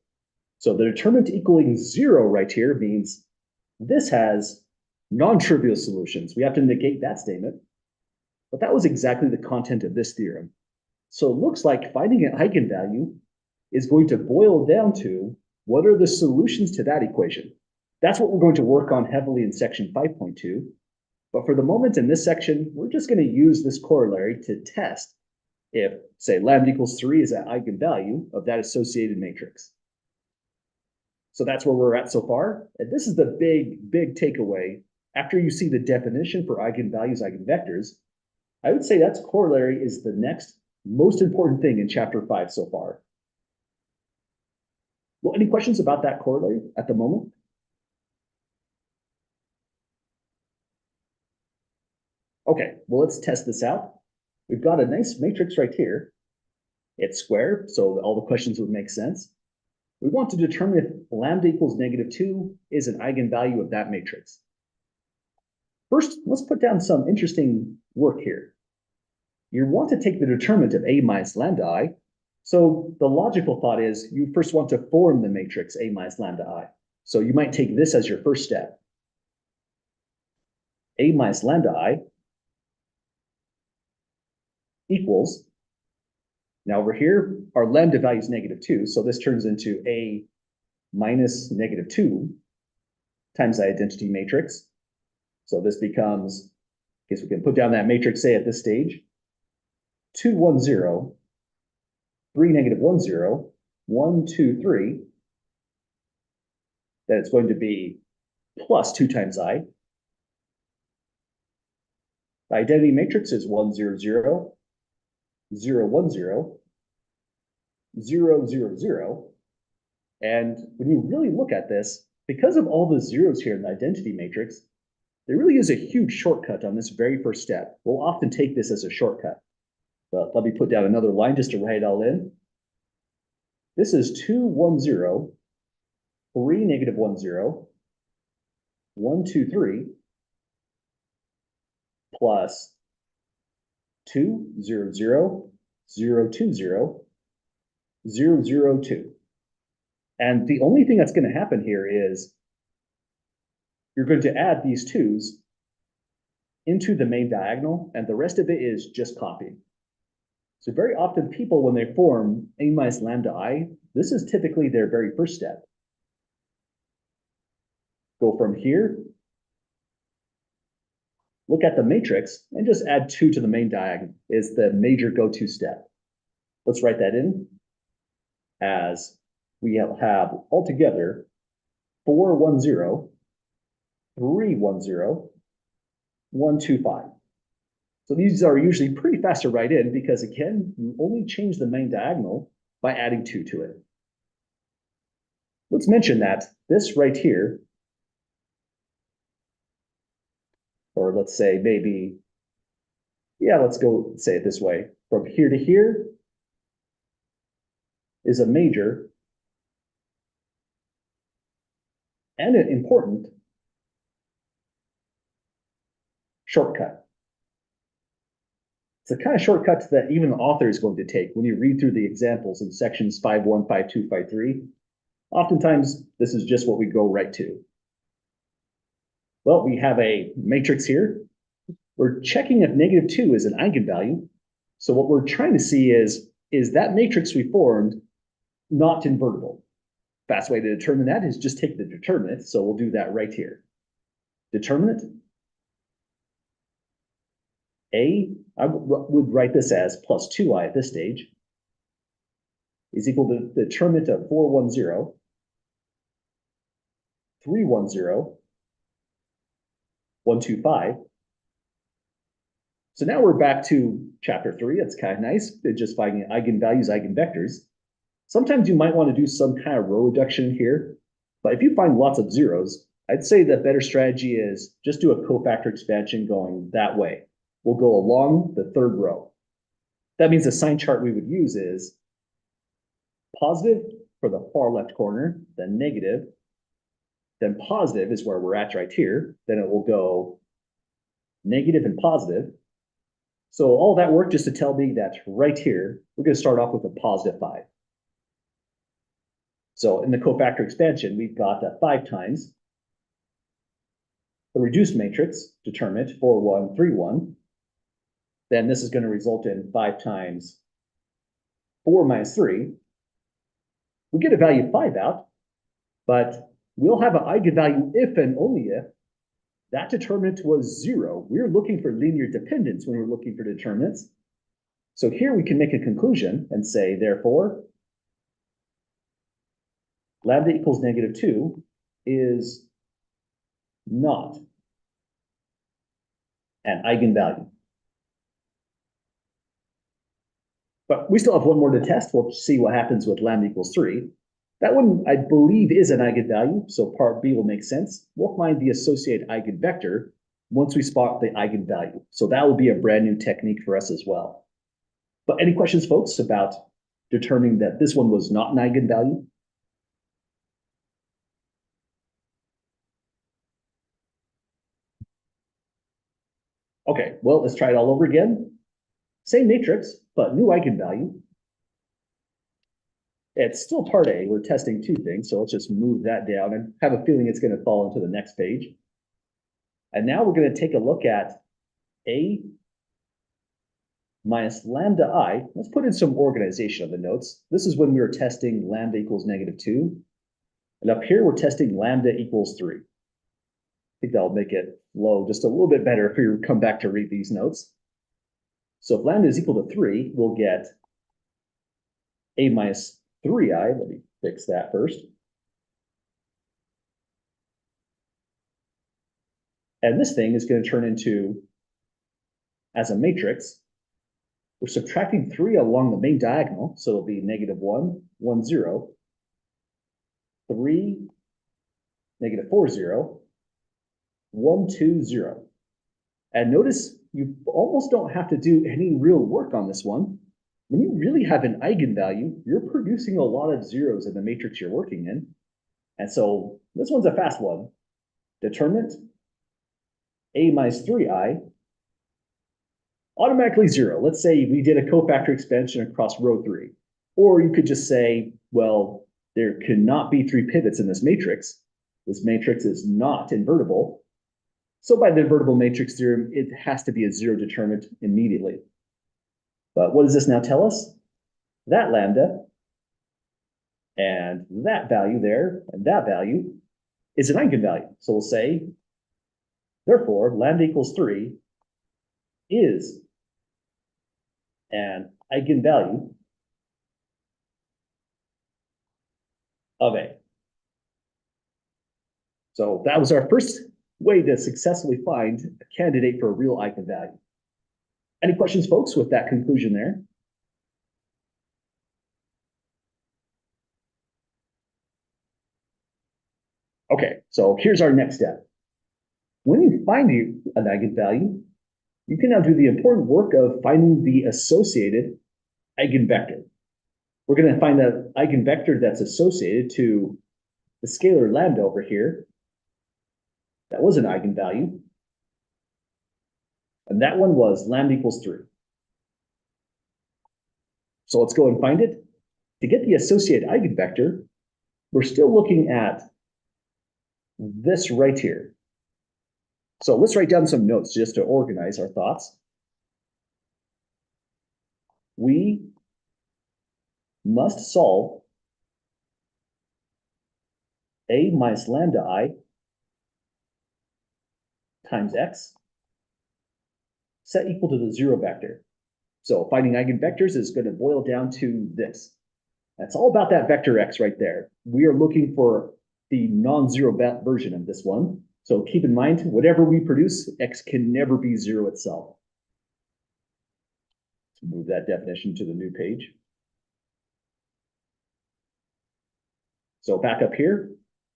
So the determinant equaling 0 right here means this has non-trivial solutions. We have to negate that statement. But that was exactly the content of this theorem. So it looks like finding an eigenvalue is going to boil down to what are the solutions to that equation. That's what we're going to work on heavily in section 5.2. But for the moment in this section, we're just going to use this corollary to test if, say, lambda equals 3 is an eigenvalue of that associated matrix. So that's where we're at so far. And this is the big takeaway. After you see the definition for eigenvalues, eigenvectors, I would say that's corollary is the next most important thing in chapter 5 so far. Well, any questions about that corollary at the moment? Okay, well, let's test this out. We've got a nice matrix right here. It's square, so all the questions would make sense. We want to determine if lambda equals -2 is an eigenvalue of that matrix. First, let's put down some interesting work here. You want to take the determinant of A minus lambda I. So the logical thought is you first want to form the matrix A minus lambda I. So you might take this as your first step. A minus lambda I equals, now over here, our lambda value is -2, so this turns into A minus -2 times the identity matrix. So this becomes, I guess we can put down that matrix, say at this stage, 2, 1, 0, 3, -1, 0, 1, 2, 3, that it's going to be plus 2 times I. The identity matrix is 1, 0, 0, 0, 1, 0, 0, 0, 0. And when you really look at this, because of all the zeros here in the identity matrix, there really is a huge shortcut on this very first step. We'll often take this as a shortcut. But let me put down another line just to write it all in. This is 2, 1, 0, 3, -1, 0, 1, 2, 3, plus 2, 0, 0, 0, 2, 0, 0, 0, 2. And the only thing that's going to happen here is you're going to add these 2's into the main diagonal, and the rest of it is just copying. So very often people, when they form A minus lambda I, this is typically their very first step. Go from here, look at the matrix, and just add 2 to the main diagonal is the major go-to step. Let's write that in as we have altogether 4, 1, 0, 3, 1, 0, 1, 2, 5. So these are usually pretty fast to write in because, again, you only change the main diagonal by adding 2 to it. Let's mention that this right here, or let's say maybe, yeah, let's go say it this way. From here to here is a major and an important shortcut. It's the kind of shortcut that even the author is going to take when you read through the examples in sections 5.1, 5.2, 5.3. Oftentimes, this is just what we go right to. Well, we have a matrix here. We're checking if -2 is an eigenvalue. So what we're trying to see is that matrix we formed not invertible? Fast way to determine that is just take the determinant. So we'll do that right here. Determinant. I would write this as plus 2i at this stage, is equal to the determinant of 410, 310, 125. So now we're back to chapter 3. It's kind of nice. It's just finding eigenvalues, eigenvectors. Sometimes you might want to do some kind of row reduction here, but if you find lots of zeros, I'd say the better strategy is just do a cofactor expansion going that way. We'll go along the third row. That means the sign chart we would use is positive for the far left corner, then negative, then positive is where we're at right here. Then it will go negative and positive. So all that work just to tell me that right here, we're going to start off with a positive 5. So in the cofactor expansion, we've got 5 times the reduced matrix determinant 4, 1, 3, 1. Then this is going to result in 5 times 4 minus 3. We get a value of 5 out, but we'll have an eigenvalue if and only if that determinant was 0. We're looking for linear dependence when we're looking for determinants. So here we can make a conclusion and say, therefore, lambda equals -2 is not an eigenvalue. But we still have one more to test. We'll see what happens with lambda equals 3. That one, I believe, is an eigenvalue, so part B will make sense. We'll find the associated eigenvector once we spot the eigenvalue. So that will be a brand new technique for us as well. But any questions, folks, about determining that this one was not an eigenvalue? Okay, well, let's try it all over again. Same matrix, but new eigenvalue. It's still part A. We're testing 2 things, so let's just move that down and have a feeling it's going to fall into the next page. And now we're going to take a look at A minus lambda I. Let's put in some organization of the notes. This is when we were testing lambda equals -2. And up here, we're testing lambda equals 3. I think that'll make it flow just a little bit better if we come back to read these notes. So if lambda is equal to 3, we'll get A minus 3i. Let me fix that first. And this thing is going to turn into, as a matrix, we're subtracting 3 along the main diagonal. So it'll be -1, 1, 0, 3, -4, 0, 1, 2, 0. And notice you almost don't have to do any real work on this one. When you really have an eigenvalue, you're producing a lot of zeros in the matrix you're working in. And so this one's a fast one. Determinant, A minus 3i, automatically 0. Let's say we did a cofactor expansion across row 3. Or you could just say, well, there cannot be 3 pivots in this matrix. This matrix is not invertible. So by the invertible matrix theorem, it has to be a 0 determinant immediately. But what does this now tell us? That lambda and that value there and that value is an eigenvalue. So we'll say, therefore, lambda equals 3 is an eigenvalue of A. So that was our first way to successfully find a candidate for a real eigenvalue. Any questions, folks, with that conclusion there? Okay, so here's our next step. When you find an eigenvalue, you can now do the important work of finding the associated eigenvector. We're going to find the eigenvector that's associated to the scalar lambda over here. That was an eigenvalue. And that one was lambda equals 3. So let's go and find it. To get the associated eigenvector, we're still looking at this right here. So let's write down some notes just to organize our thoughts. We must solve A minus lambda I times X set equal to the zero vector. So finding eigenvectors is going to boil down to this. That's all about that vector X right there. We are looking for the non-zero version of this one. So keep in mind, whatever we produce, X can never be zero itself. Let's move that definition to the new page. So back up here,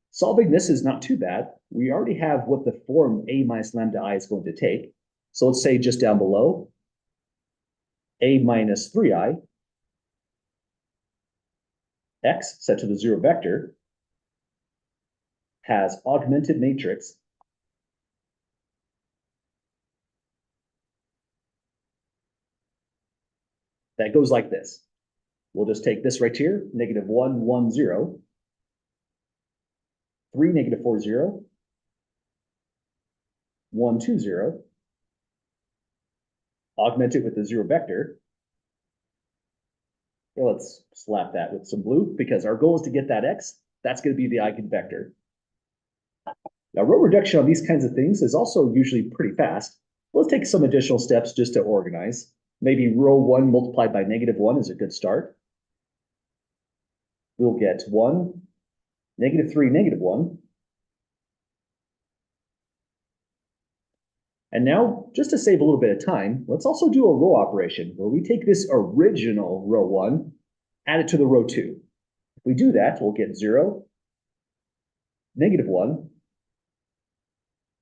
solving this is not too bad. We already have what the form A minus lambda I is going to take. So let's say just down below, A minus 3I, X set to the zero vector, has augmented matrix that goes like this. We'll just take this right here, -1, 1, 0, 3, -4, 0, 1, 2, 0, augment it with the zero vector. Well, let's slap that with some blue because our goal is to get that X. That's going to be the eigenvector. Now, row reduction on these kinds of things is also usually pretty fast. Let's take some additional steps just to organize. Maybe row 1 multiplied by -1 is a good start. We'll get 1, -3, -1. And now, just to save a little bit of time, let's also do a row operation where we take this original row 1, add it to the row 2. If we do that, we'll get 0, -1,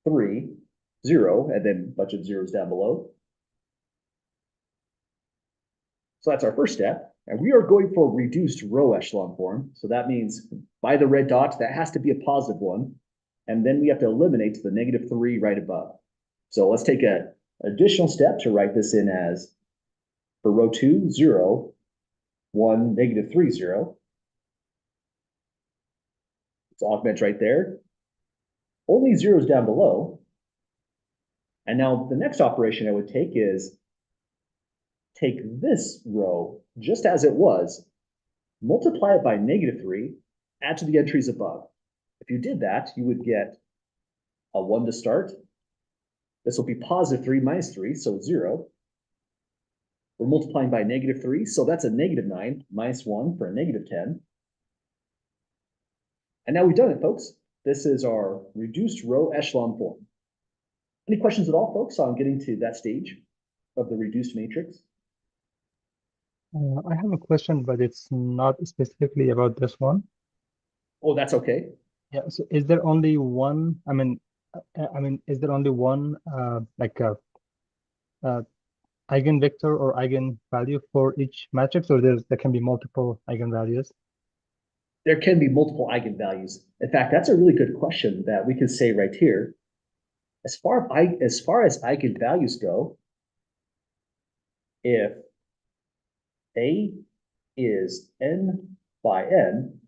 3, 0, and then a bunch of zeros down below. So that's our first step. And we are going for reduced row echelon form. So that means by the red dot, that has to be a positive one. And then we have to eliminate the -3 right above. So let's take an additional step to write this in as, for row 2, 0, 1, -3, 0. Let's augment right there. Only zeros down below. And now the next operation I would take is take this row just as it was, multiply it by -3, add to the entries above. If you did that, you would get a 1 to start. This will be +3 minus 3, so 0. We're multiplying by -3, so that's a -9 minus 1 for a -10. And now we've done it, folks. This is our reduced row echelon form. Any questions at all, folks, on getting to that stage of the reduced matrix? I have a question, but it's not specifically about this one. Oh, that's okay. Yeah. So is there only one? Is there only one eigenvector or eigenvalue for each matrix, or there can be multiple eigenvalues? There can be multiple eigenvalues. In fact, that's a really good question that we can say right here. As far as eigenvalues go, if A is n by n,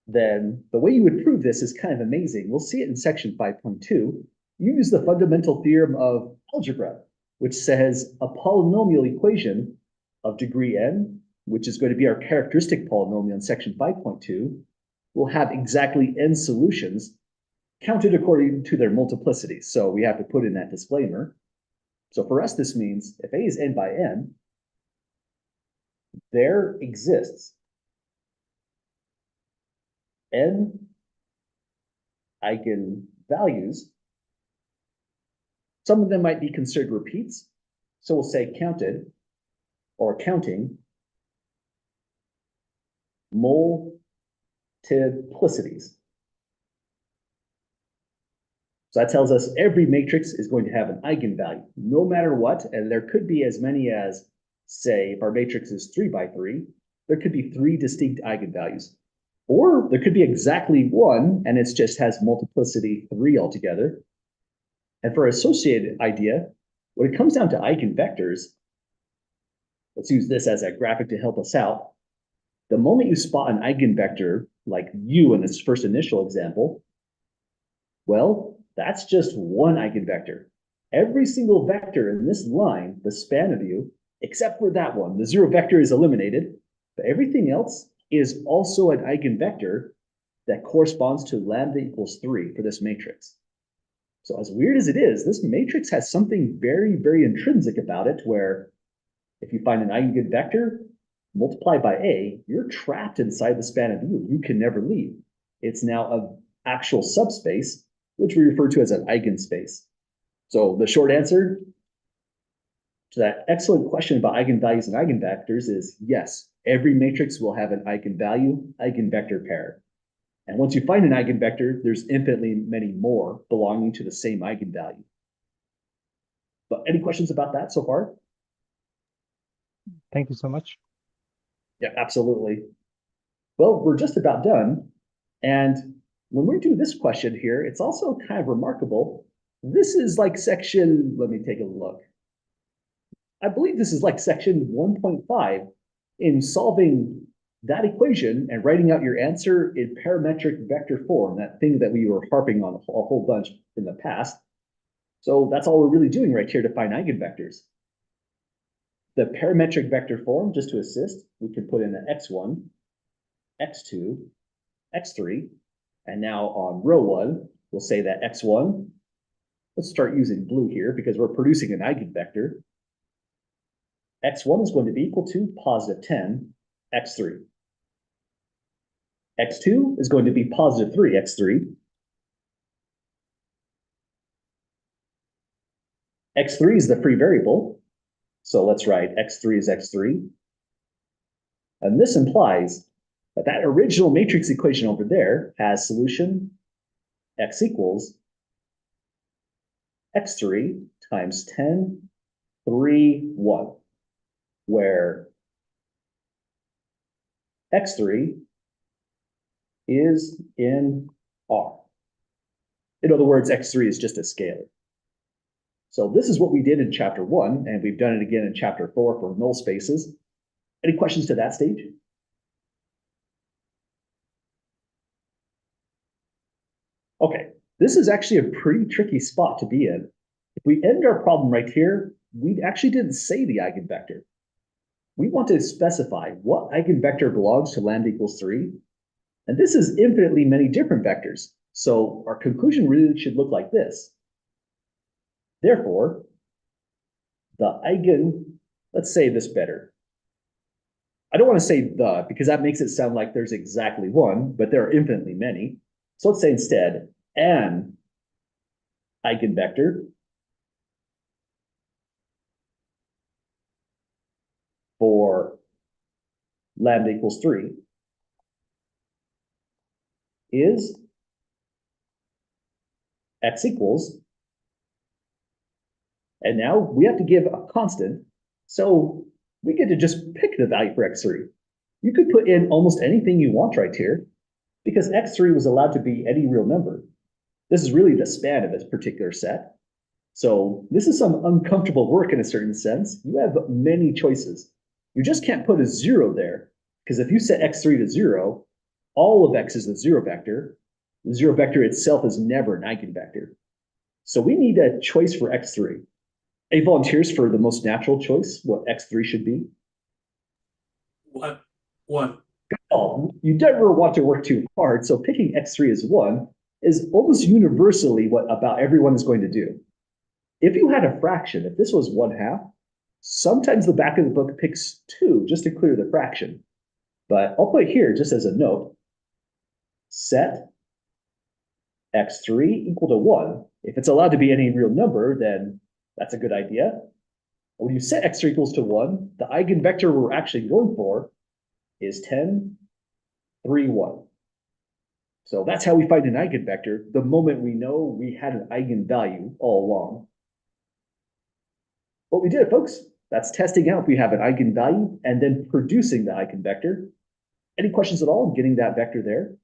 then the way you would prove this is kind of amazing. We'll see it in section 5.2. You use the fundamental theorem of algebra, which says a polynomial equation of degree n, which is going to be our characteristic polynomial in section 5.2, will have exactly n solutions counted according to their multiplicity. So we have to put in that disclaimer. So for us, this means if A is n by n, there exists n eigenvalues. Some of them might be considered repeats. So we'll say counted or counting multiplicities. So that tells us every matrix is going to have an eigenvalue, no matter what. And there could be as many as, say, if our matrix is 3 by 3, there could be 3 distinct eigenvalues. Or there could be exactly 1, and it just has multiplicity 3 altogether. And for associated idea, when it comes down to eigenvectors, let's use this as a graphic to help us out. The moment you spot an eigenvector like u in this first initial example, well, that's just one eigenvector. Every single vector in this line, the span of u, except for that one, the zero vector is eliminated, but everything else is also an eigenvector that corresponds to lambda equals 3 for this matrix. So as weird as it is, this matrix has something very, very intrinsic about it, where if you find an eigenvector, multiply by a, you're trapped inside the span of u. You can never leave. It's now an actual subspace, which we refer to as an eigenspace. So the short answer to that excellent question about eigenvalues and eigenvectors is yes, every matrix will have an eigenvalue, eigenvector pair. And once you find an eigenvector, there's infinitely many more belonging to the same eigenvalue. But any questions about that so far? Thank you so much. Yeah, absolutely. Well, we're just about done. And when we do this question here, it's also kind of remarkable. This is like section, let me take a look. I believe this is like section 1.5 in solving that equation and writing out your answer in parametric vector form, that thing that we were harping on a whole bunch in the past. So that's all we're really doing right here to find eigenvectors. The parametric vector form, just to assist, we can put in an x1, x2, x3, and now on row 1, we'll say that x1, let's start using blue here because we're producing an eigenvector. X1 is going to be equal to positive 10, x3. X2 is going to be positive 3, x3. X3 is the free variable, so let's write x3 is x3. And this implies that that original matrix equation over there has solution x equals x3 times 10, 3, 1, where x3 is in R. In other words, x3 is just a scalar. So this is what we did in chapter 1, and we've done it again in chapter 4 for null spaces. Any questions to that stage? Okay, this is actually a pretty tricky spot to be in. If we end our problem right here, we actually didn't say the eigenvector. We want to specify what eigenvector belongs to lambda equals 3. And this is infinitely many different vectors. So our conclusion really should look like this. Therefore, let's say this better. I don't want to say the, because that makes it sound like there's exactly one, but there are infinitely many. So let's say instead, an eigenvector for lambda equals 3 is x equals, and now we have to give a constant, so we get to just pick the value for x3. You could put in almost anything you want right here, because x3 was allowed to be any real number. This is really the span of this particular set. So this is some uncomfortable work in a certain sense. You have many choices. You just can't put a 0 there, because if you set x3 to 0, all of x is the 0 vector. The 0 vector itself is never an eigenvector. So we need a choice for x3. Any volunteers for the most natural choice, what x3 should be? One. Oh, you never want to work too hard, so picking x3 as 1 is almost universally what about everyone is going to do. If you had a fraction, if this was 1/2, sometimes the back of the book picks 2 just to clear the fraction. But I'll put here just as a note, set x3 equal to 1. If it's allowed to be any real number, then that's a good idea. When you set x3 equals to 1, the eigenvector we're actually going for is 10, 3, 1. So that's how we find an eigenvector the moment we know we had an eigenvalue all along. But we did it, folks. That's testing out if we have an eigenvalue and then producing the eigenvector. Any questions at all in getting that vector there?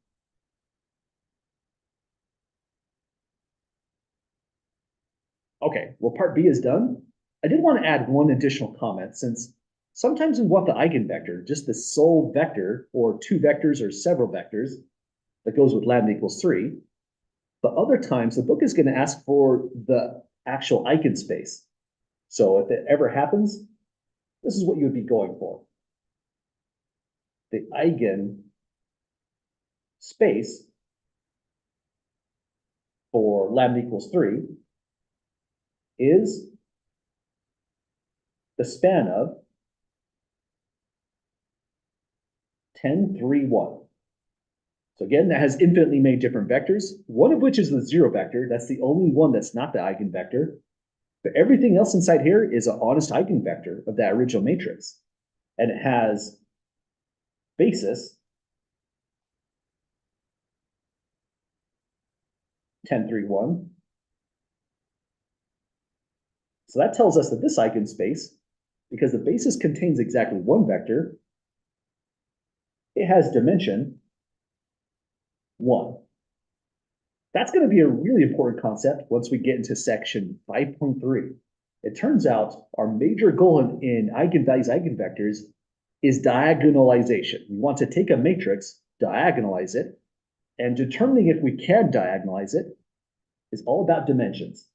Okay, well, part B is done. I did want to add one additional comment since sometimes we want the eigenvector, just the sole vector, or two vectors or several vectors that goes with lambda equals 3. But other times, the book is going to ask for the actual eigenspace. So if it ever happens, this is what you would be going for. The eigenspace for lambda equals 3 is the span of 10, 3, 1. So again, that has infinitely many different vectors, one of which is the 0 vector. That's the only one that's not the eigenvector. But everything else inside here is an honest eigenvector of that original matrix. And it has basis 10, 3, 1. So that tells us that this eigenspace, because the basis contains exactly one vector, it has dimension 1. That's going to be a really important concept once we get into section 5.3. It turns out our major goal in eigenvalues, eigenvectors is diagonalization. We want to take a matrix, diagonalize it, and determining if we can diagonalize it is all about dimensions.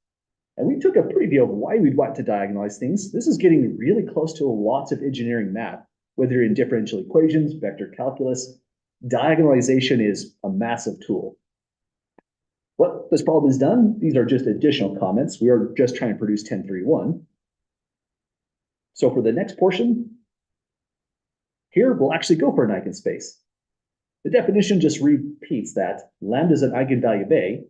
And we took a preview of why we'd want to diagonalize things. This is getting really close to lots of engineering math, whether you're in differential equations, vector calculus. Diagonalization is a massive tool. What this problem has done, these are just additional comments. We are just trying to produce 10, 3, 1. So for the next portion, here we'll actually go for an eigenspace. The definition just repeats that lambda is an eigenvalue of A.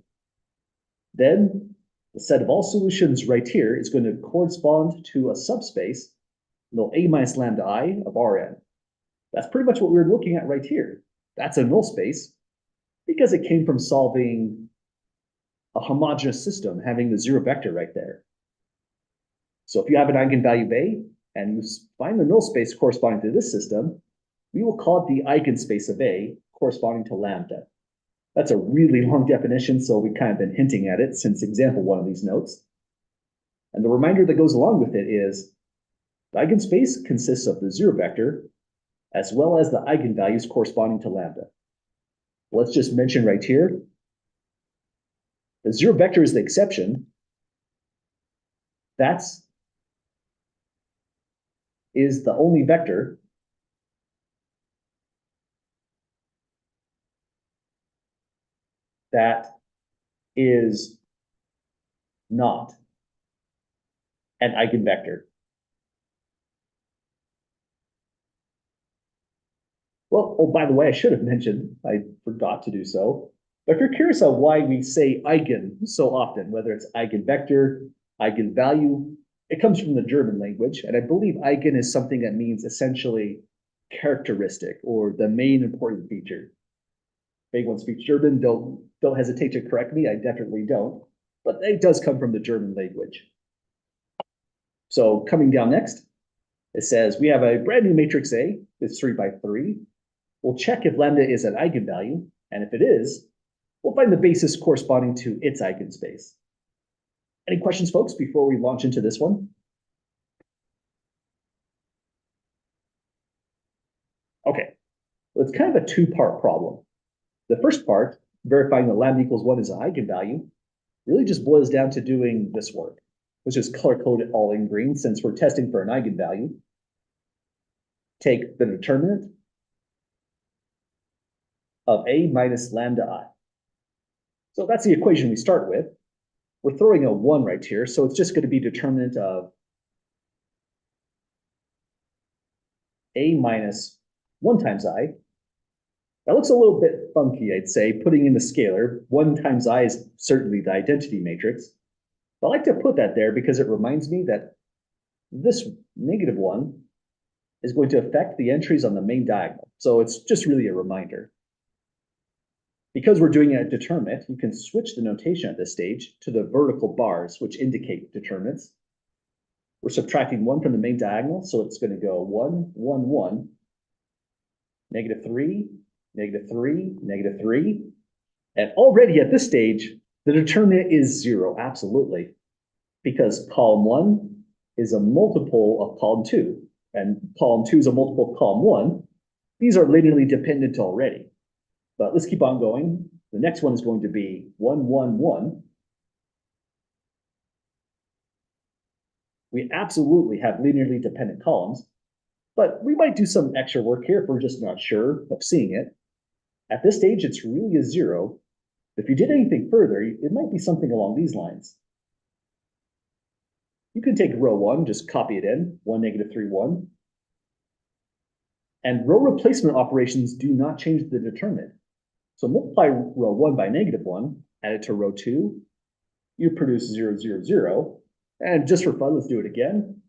Then the set of all solutions right here is going to correspond to a subspace, A minus lambda I of Rn. That's pretty much what we were looking at right here. That's a null space because it came from solving a homogeneous system, having the 0 vector right there. So if you have an eigenvalue of A and you find the null space corresponding to this system, we will call it the eigenspace of A corresponding to lambda. That's a really long definition, so we've kind of been hinting at it since example 1 of these notes. And the reminder that goes along with it is the eigenspace consists of the 0 vector as well as the eigenvalues corresponding to lambda. Let's just mention right here, the 0 vector is the exception. That's is the only vector that is not an eigenvector. Well, oh, by the way, I should have mentioned, I forgot to do so. But if you're curious on why we say eigen so often, whether it's eigenvector, eigenvalue, it comes from the German language. And I believe eigen is something that means essentially characteristic or the main important feature. If anyone speaks German, don't hesitate to correct me. I definitely don't. But it does come from the German language. So coming down next, it says we have a brand new matrix A. It's 3 by 3. We'll check if lambda is an eigenvalue. And if it is, we'll find the basis corresponding to its eigenspace. Any questions, folks, before we launch into this one? Okay, well, it's kind of a two-part problem. The first part, verifying that lambda equals 1 is an eigenvalue, really just boils down to doing this work. Let's just color-code it all in green since we're testing for an eigenvalue. Take the determinant of A minus lambda I. So that's the equation we start with. We're throwing a 1 right here, so it's just going to be determinant of A minus 1 times I. That looks a little bit funky, I'd say, putting in the scalar. 1 times I is certainly the identity matrix. But I like to put that there because it reminds me that this negative 1 is going to affect the entries on the main diagonal. So it's just really a reminder. Because we're doing a determinant, you can switch the notation at this stage to the vertical bars, which indicate determinants. We're subtracting 1 from the main diagonal, so it's going to go 1, 1, 1, negative 3, negative 3, negative 3. And already at this stage, the determinant is 0, absolutely. Because column 1 is a multiple of column 2. and column 2 is a multiple of column 1, these are linearly dependent already. But let's keep on going. The next one is going to be 1, 1, 1. We absolutely have linearly dependent columns, but we might do some extra work here if we're just not sure of seeing it. At this stage, it's really a 0. If you did anything further, it might be something along these lines. You can take row 1, just copy it in, 1, negative 3, 1. And row replacement operations do not change the determinant. So multiply row 1 by negative 1, add it to row 2, you produce 0, 0, 0. And just for fun, let's do it again.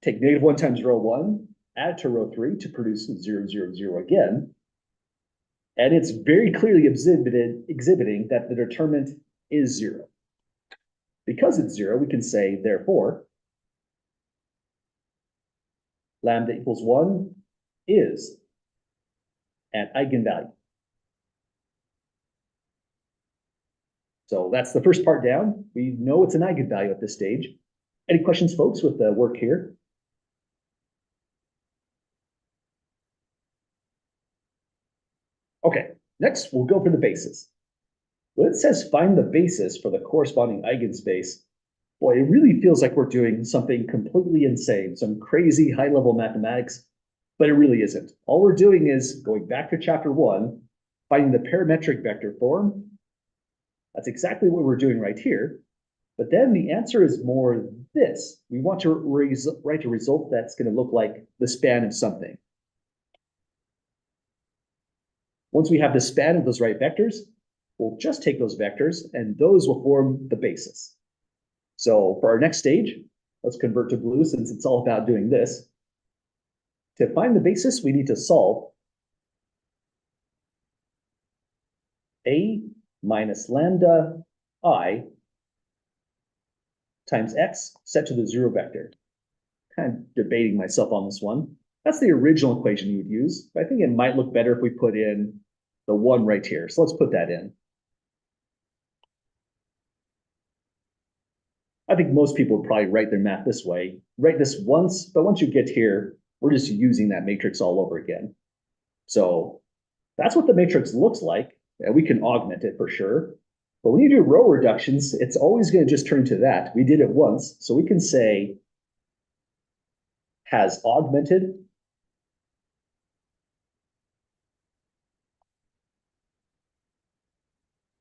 Take negative 1 times row 1, add it to row 3 to produce 0, 0, 0 again. And it's very clearly exhibiting that the determinant is 0. Because it's 0, we can say, therefore, lambda equals 1 is an eigenvalue. So that's the first part down. We know it's an eigenvalue at this stage. Any questions, folks, with the work here? Okay, next we'll go for the basis. When it says find the basis for the corresponding eigenspace, boy, it really feels like we're doing something completely insane, some crazy high-level mathematics, but it really isn't. All we're doing is going back to chapter 1, finding the parametric vector form. That's exactly what we're doing right here. But then the answer is more this. We want to write a result that's going to look like the span of something. Once we have the span of those right vectors, we'll just take those vectors and those will form the basis. So for our next stage, let's convert to blue since it's all about doing this. To find the basis, we need to solve A minus lambda I times x set to the 0 vector. Kind of debating myself on this one. That's the original equation you would use, but I think it might look better if we put in the 1 right here. So let's put that in. I think most people would probably write their math this way. Write this once, but once you get here, we're just using that matrix all over again. So that's what the matrix looks like. And we can augment it for sure. But when you do row reductions, it's always going to just turn to that. We did it once, so we can say has augmented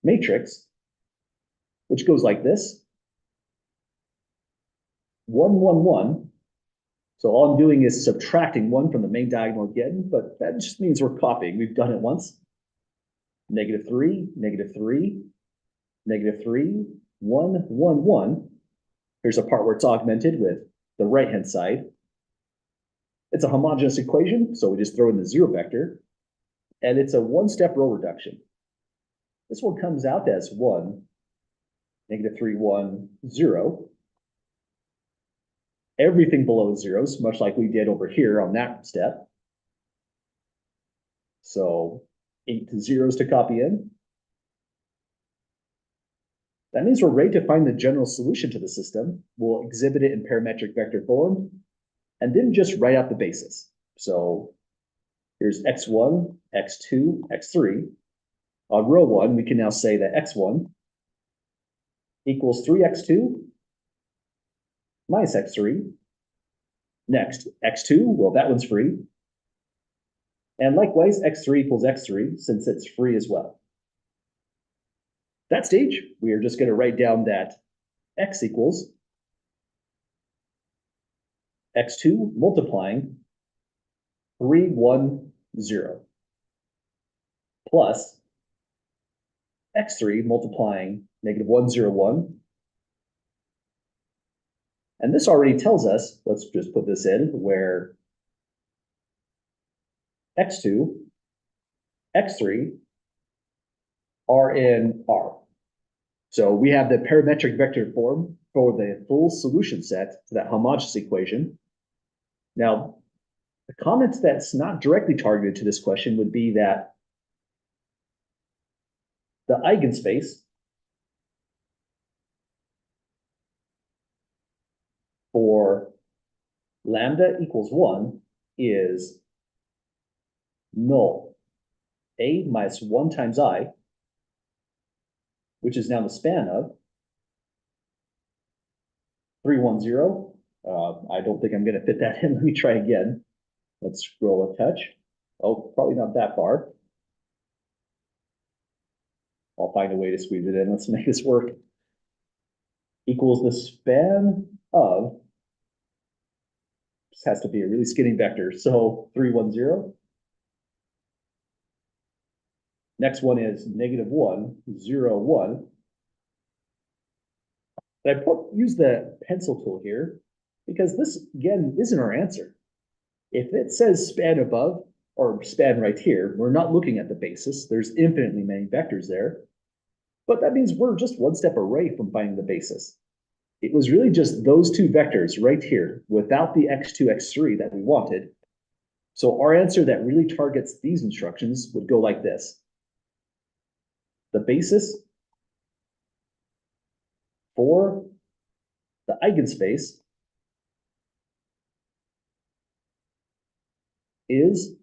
matrix, which goes like this. 1, 1, 1. So all I'm doing is subtracting 1 from the main diagonal again, but that just means we're copying. We've done it once. Negative 3, negative 3, negative 3, 1, 1, 1. Here's a part where it's augmented with the right-hand side. It's a homogeneous equation, so we just throw in the 0 vector, and it's a one-step row reduction. This one comes out as 1, negative 3, 1, 0. Everything below is zeros, much like we did over here on that step. So 8 zeros to copy in. That means we're ready to find the general solution to the system. We'll exhibit it in parametric vector form, and then just write out the basis. So here's x1, x2, x3. On row 1, we can now say that x1 equals 3x2 minus x3. Next, x2, well, that one's free. And likewise, x3 equals x3, since it's free as well. That stage, we are just going to write down that x equals x2 multiplying 3, 1, 0 plus x3 multiplying negative 1, 0, 1. And this already tells us, let's just put this in, where x2, x3 are in R. So we have the parametric vector form for the full solution set to that homogeneous equation. Now, the comment that's not directly targeted to this question would be that the eigenspace for lambda equals 1 is null. A minus 1 times I, which is now the span of 310. I don't think I'm going to fit that in. Let me try again. Let's scroll a touch. Oh, probably not that far. I'll find a way to squeeze it in. Let's make this work. Equals the span of, this has to be a really skinny vector. So 310. Next one is -1, 0, 1. I use the pencil tool here because this, again, isn't our answer. If it says span above or span right here, we're not looking at the basis. There's infinitely many vectors there. But that means we're just one step away from finding the basis. It was really just those two vectors right here without the x2, x3 that we wanted. So our answer that really targets these instructions would go like this. The basis for the eigenspace is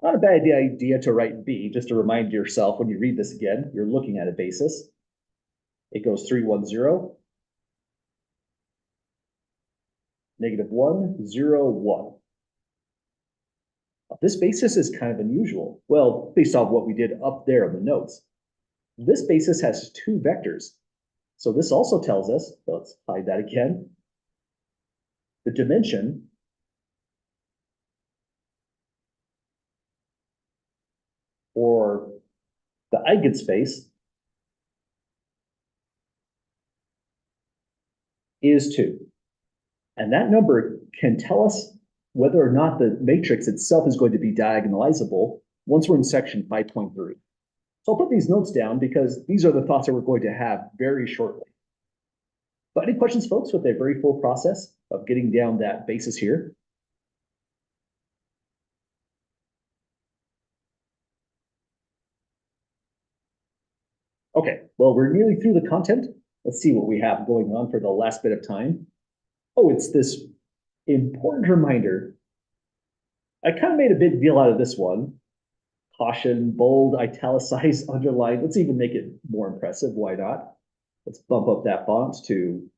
not a bad idea to write B, just to remind yourself when you read this again, you're looking at a basis. It goes 310, -1, 0, 1. This basis is kind of unusual. Well, based on what we did up there in the notes. This basis has two vectors. So this also tells us, let's hide that again, the dimension or the eigenspace is 2. And that number can tell us whether or not the matrix itself is going to be diagonalizable once we're in section 5.3. So I'll put these notes down because these are the thoughts that we're going to have very shortly. But any questions, folks, with a very full process of getting down that basis here? Okay, well, we're nearly through the content. Let's see what we have going on for the last bit of time. Oh, it's this important reminder. I kind of made a big deal out of this one. Caution, bold, italicized, underlined. Let's even make it more impressive. Why not? Let's bump up that font to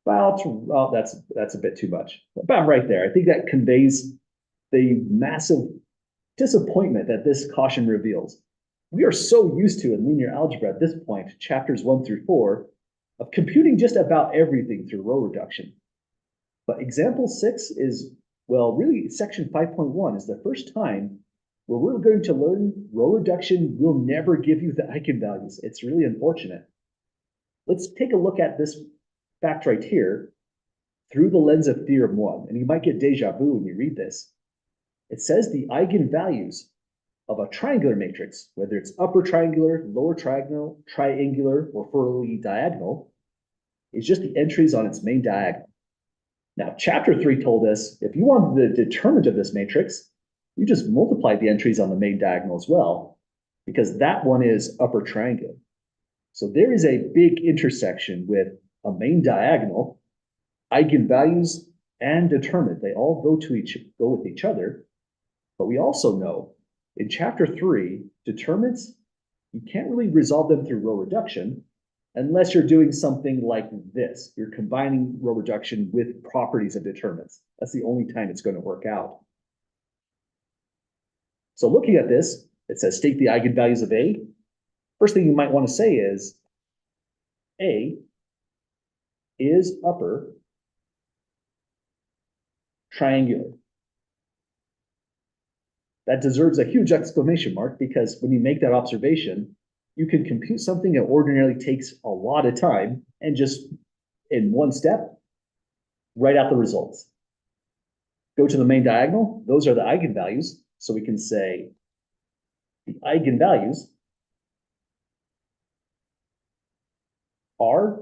about, well, that's a bit too much. About right there. I think that conveys the massive disappointment that this caution reveals. We are so used to in linear algebra at this point, chapters 1 through 4, of computing just about everything through row reduction. But example 6 is, well, really section 5.1 is the first time where we're going to learn row reduction will never give you the eigenvalues. It's really unfortunate. Let's take a look at this fact right here through the lens of theorem 1, and you might get deja vu when you read this. It says the eigenvalues of a triangular matrix, whether it's upper triangular, lower triangular, or fully diagonal, is just the entries on its main diagonal. Now, chapter 3 told us if you wanted the determinant of this matrix, you just multiply the entries on the main diagonal as well, because that one is upper triangular. So there is a big intersection with a main diagonal, eigenvalues, and determinant. They all go with each other. But we also know in chapter 3, determinants, you can't really resolve them through row reduction unless you're doing something like this. You're combining row reduction with properties of determinants. That's the only time it's going to work out. So looking at this, it says state the eigenvalues of A. First thing you might want to say is A is upper triangular. That deserves a huge exclamation mark because when you make that observation, you can compute something that ordinarily takes a lot of time and just in one step, write out the results. Go to the main diagonal. Those are the eigenvalues. So we can say the eigenvalues are,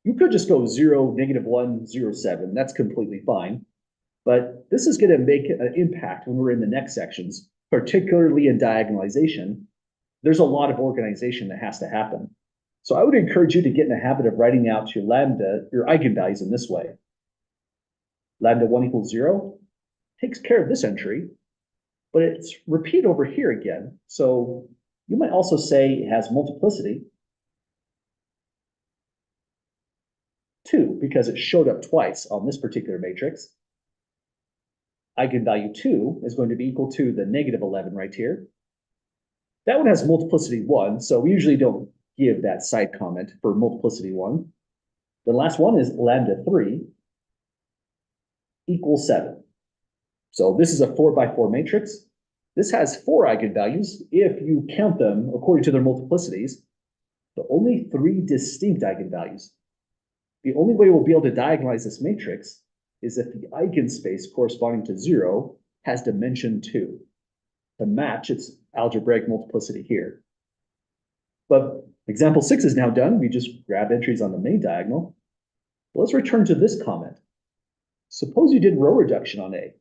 you could just go 0, -1, 0, 7. That's completely fine. But this is going to make an impact when we're in the next sections, particularly in diagonalization. There's a lot of organization that has to happen. So I would encourage you to get in the habit of writing out your eigenvalues in this way. Lambda 1 equals 0 takes care of this entry, but it's repeated over here again. So you might also say it has multiplicity 2 because it showed up twice on this particular matrix. Eigenvalue 2 is going to be equal to the negative 11 right here. That one has multiplicity 1, so we usually don't give that side comment for multiplicity 1. The last one is lambda 3 equals 7. So this is a 4x4 matrix. This has 4 eigenvalues if you count them according to their multiplicities, but only 3 distinct eigenvalues. The only way we'll be able to diagonalize this matrix is if the eigenspace corresponding to 0 has dimension 2 to match its algebraic multiplicity here. But example 6 is now done. We just grab entries on the main diagonal. But let's return to this comment. Suppose you did row reduction on A.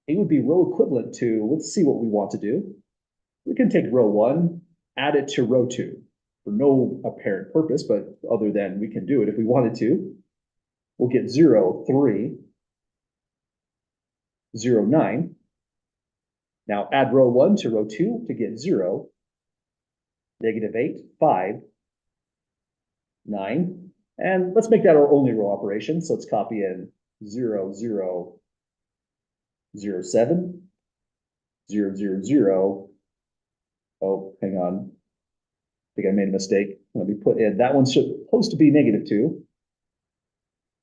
A would be row equivalent to, let's see what we want to do. We can take row 1, add it to row 2 for no apparent purpose, but other than we can do it if we wanted to. We'll get 0, 3, 0, 9. Now add row 1 to row 2 to get 0, negative 8, 5, 9. And let's make that our only row operation. So let's copy in 0, 0, 0, 7, 0, 0, 0. Oh, hang on. I think I made a mistake. Let me put in, that one's supposed to be negative 2.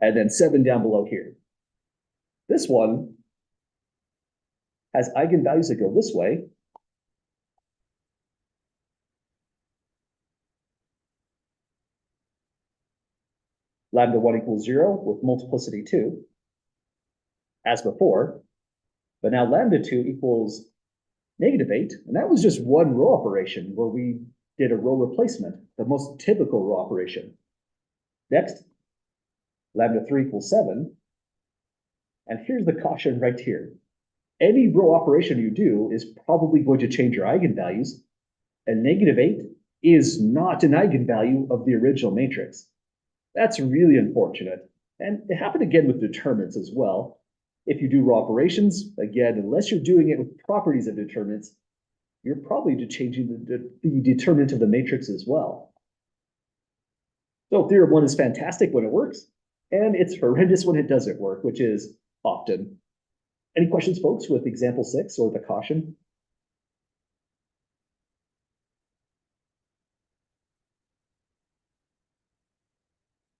And then 7 down below here. This one has eigenvalues that go this way. Lambda 1 equals 0 with multiplicity 2, as before. But now lambda 2 equals negative 8, and that was just one row operation where we did a row replacement, the most typical row operation. Next, lambda 3 equals 7, and here's the caution right here. Any row operation you do is probably going to change your eigenvalues, and negative 8 is not an eigenvalue of the original matrix. That's really unfortunate, and it happened again with determinants as well. If you do row operations, again, unless you're doing it with properties of determinants, you're probably changing the determinant of the matrix as well. So theorem 1 is fantastic when it works, and it's horrendous when it doesn't work, which is often. Any questions, folks, with example 6 or the caution?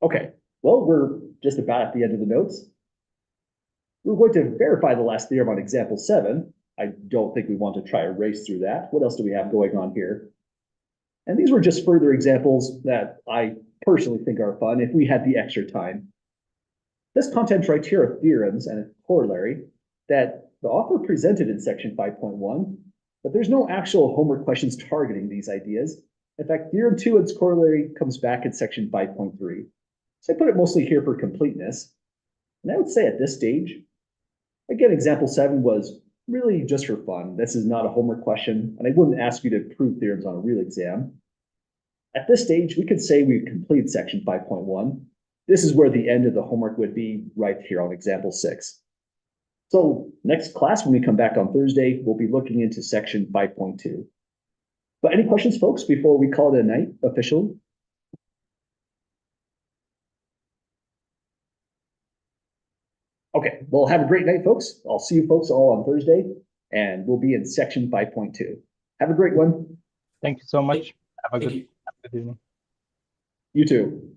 Okay, well, we're just about at the end of the notes. We're going to verify the last theorem on example 7. I don't think we want to try to race through that. What else do we have going on here? And these were just further examples that I personally think are fun if we had the extra time. This content right here are theorems and a corollary that the author presented in section 5.1, but there's no actual homework questions targeting these ideas. In fact, theorem 2 and its corollary comes back in section 5.3. So I put it mostly here for completeness. And I would say at this stage, again, example 7 was really just for fun. This is not a homework question, and I wouldn't ask you to prove theorems on a real exam. At this stage, we could say we've completed section 5.1. This is where the end of the homework would be right here on example 6. So next class, when we come back on Thursday, we'll be looking into section 5.2. But any questions, folks, before we call it a night officially? Okay, well, have a great night, folks. I'll see you folks all on Thursday, and we'll be in section 5.2. Have a great one. Thank you so much. Have a Thank good, you. have a good evening. You too.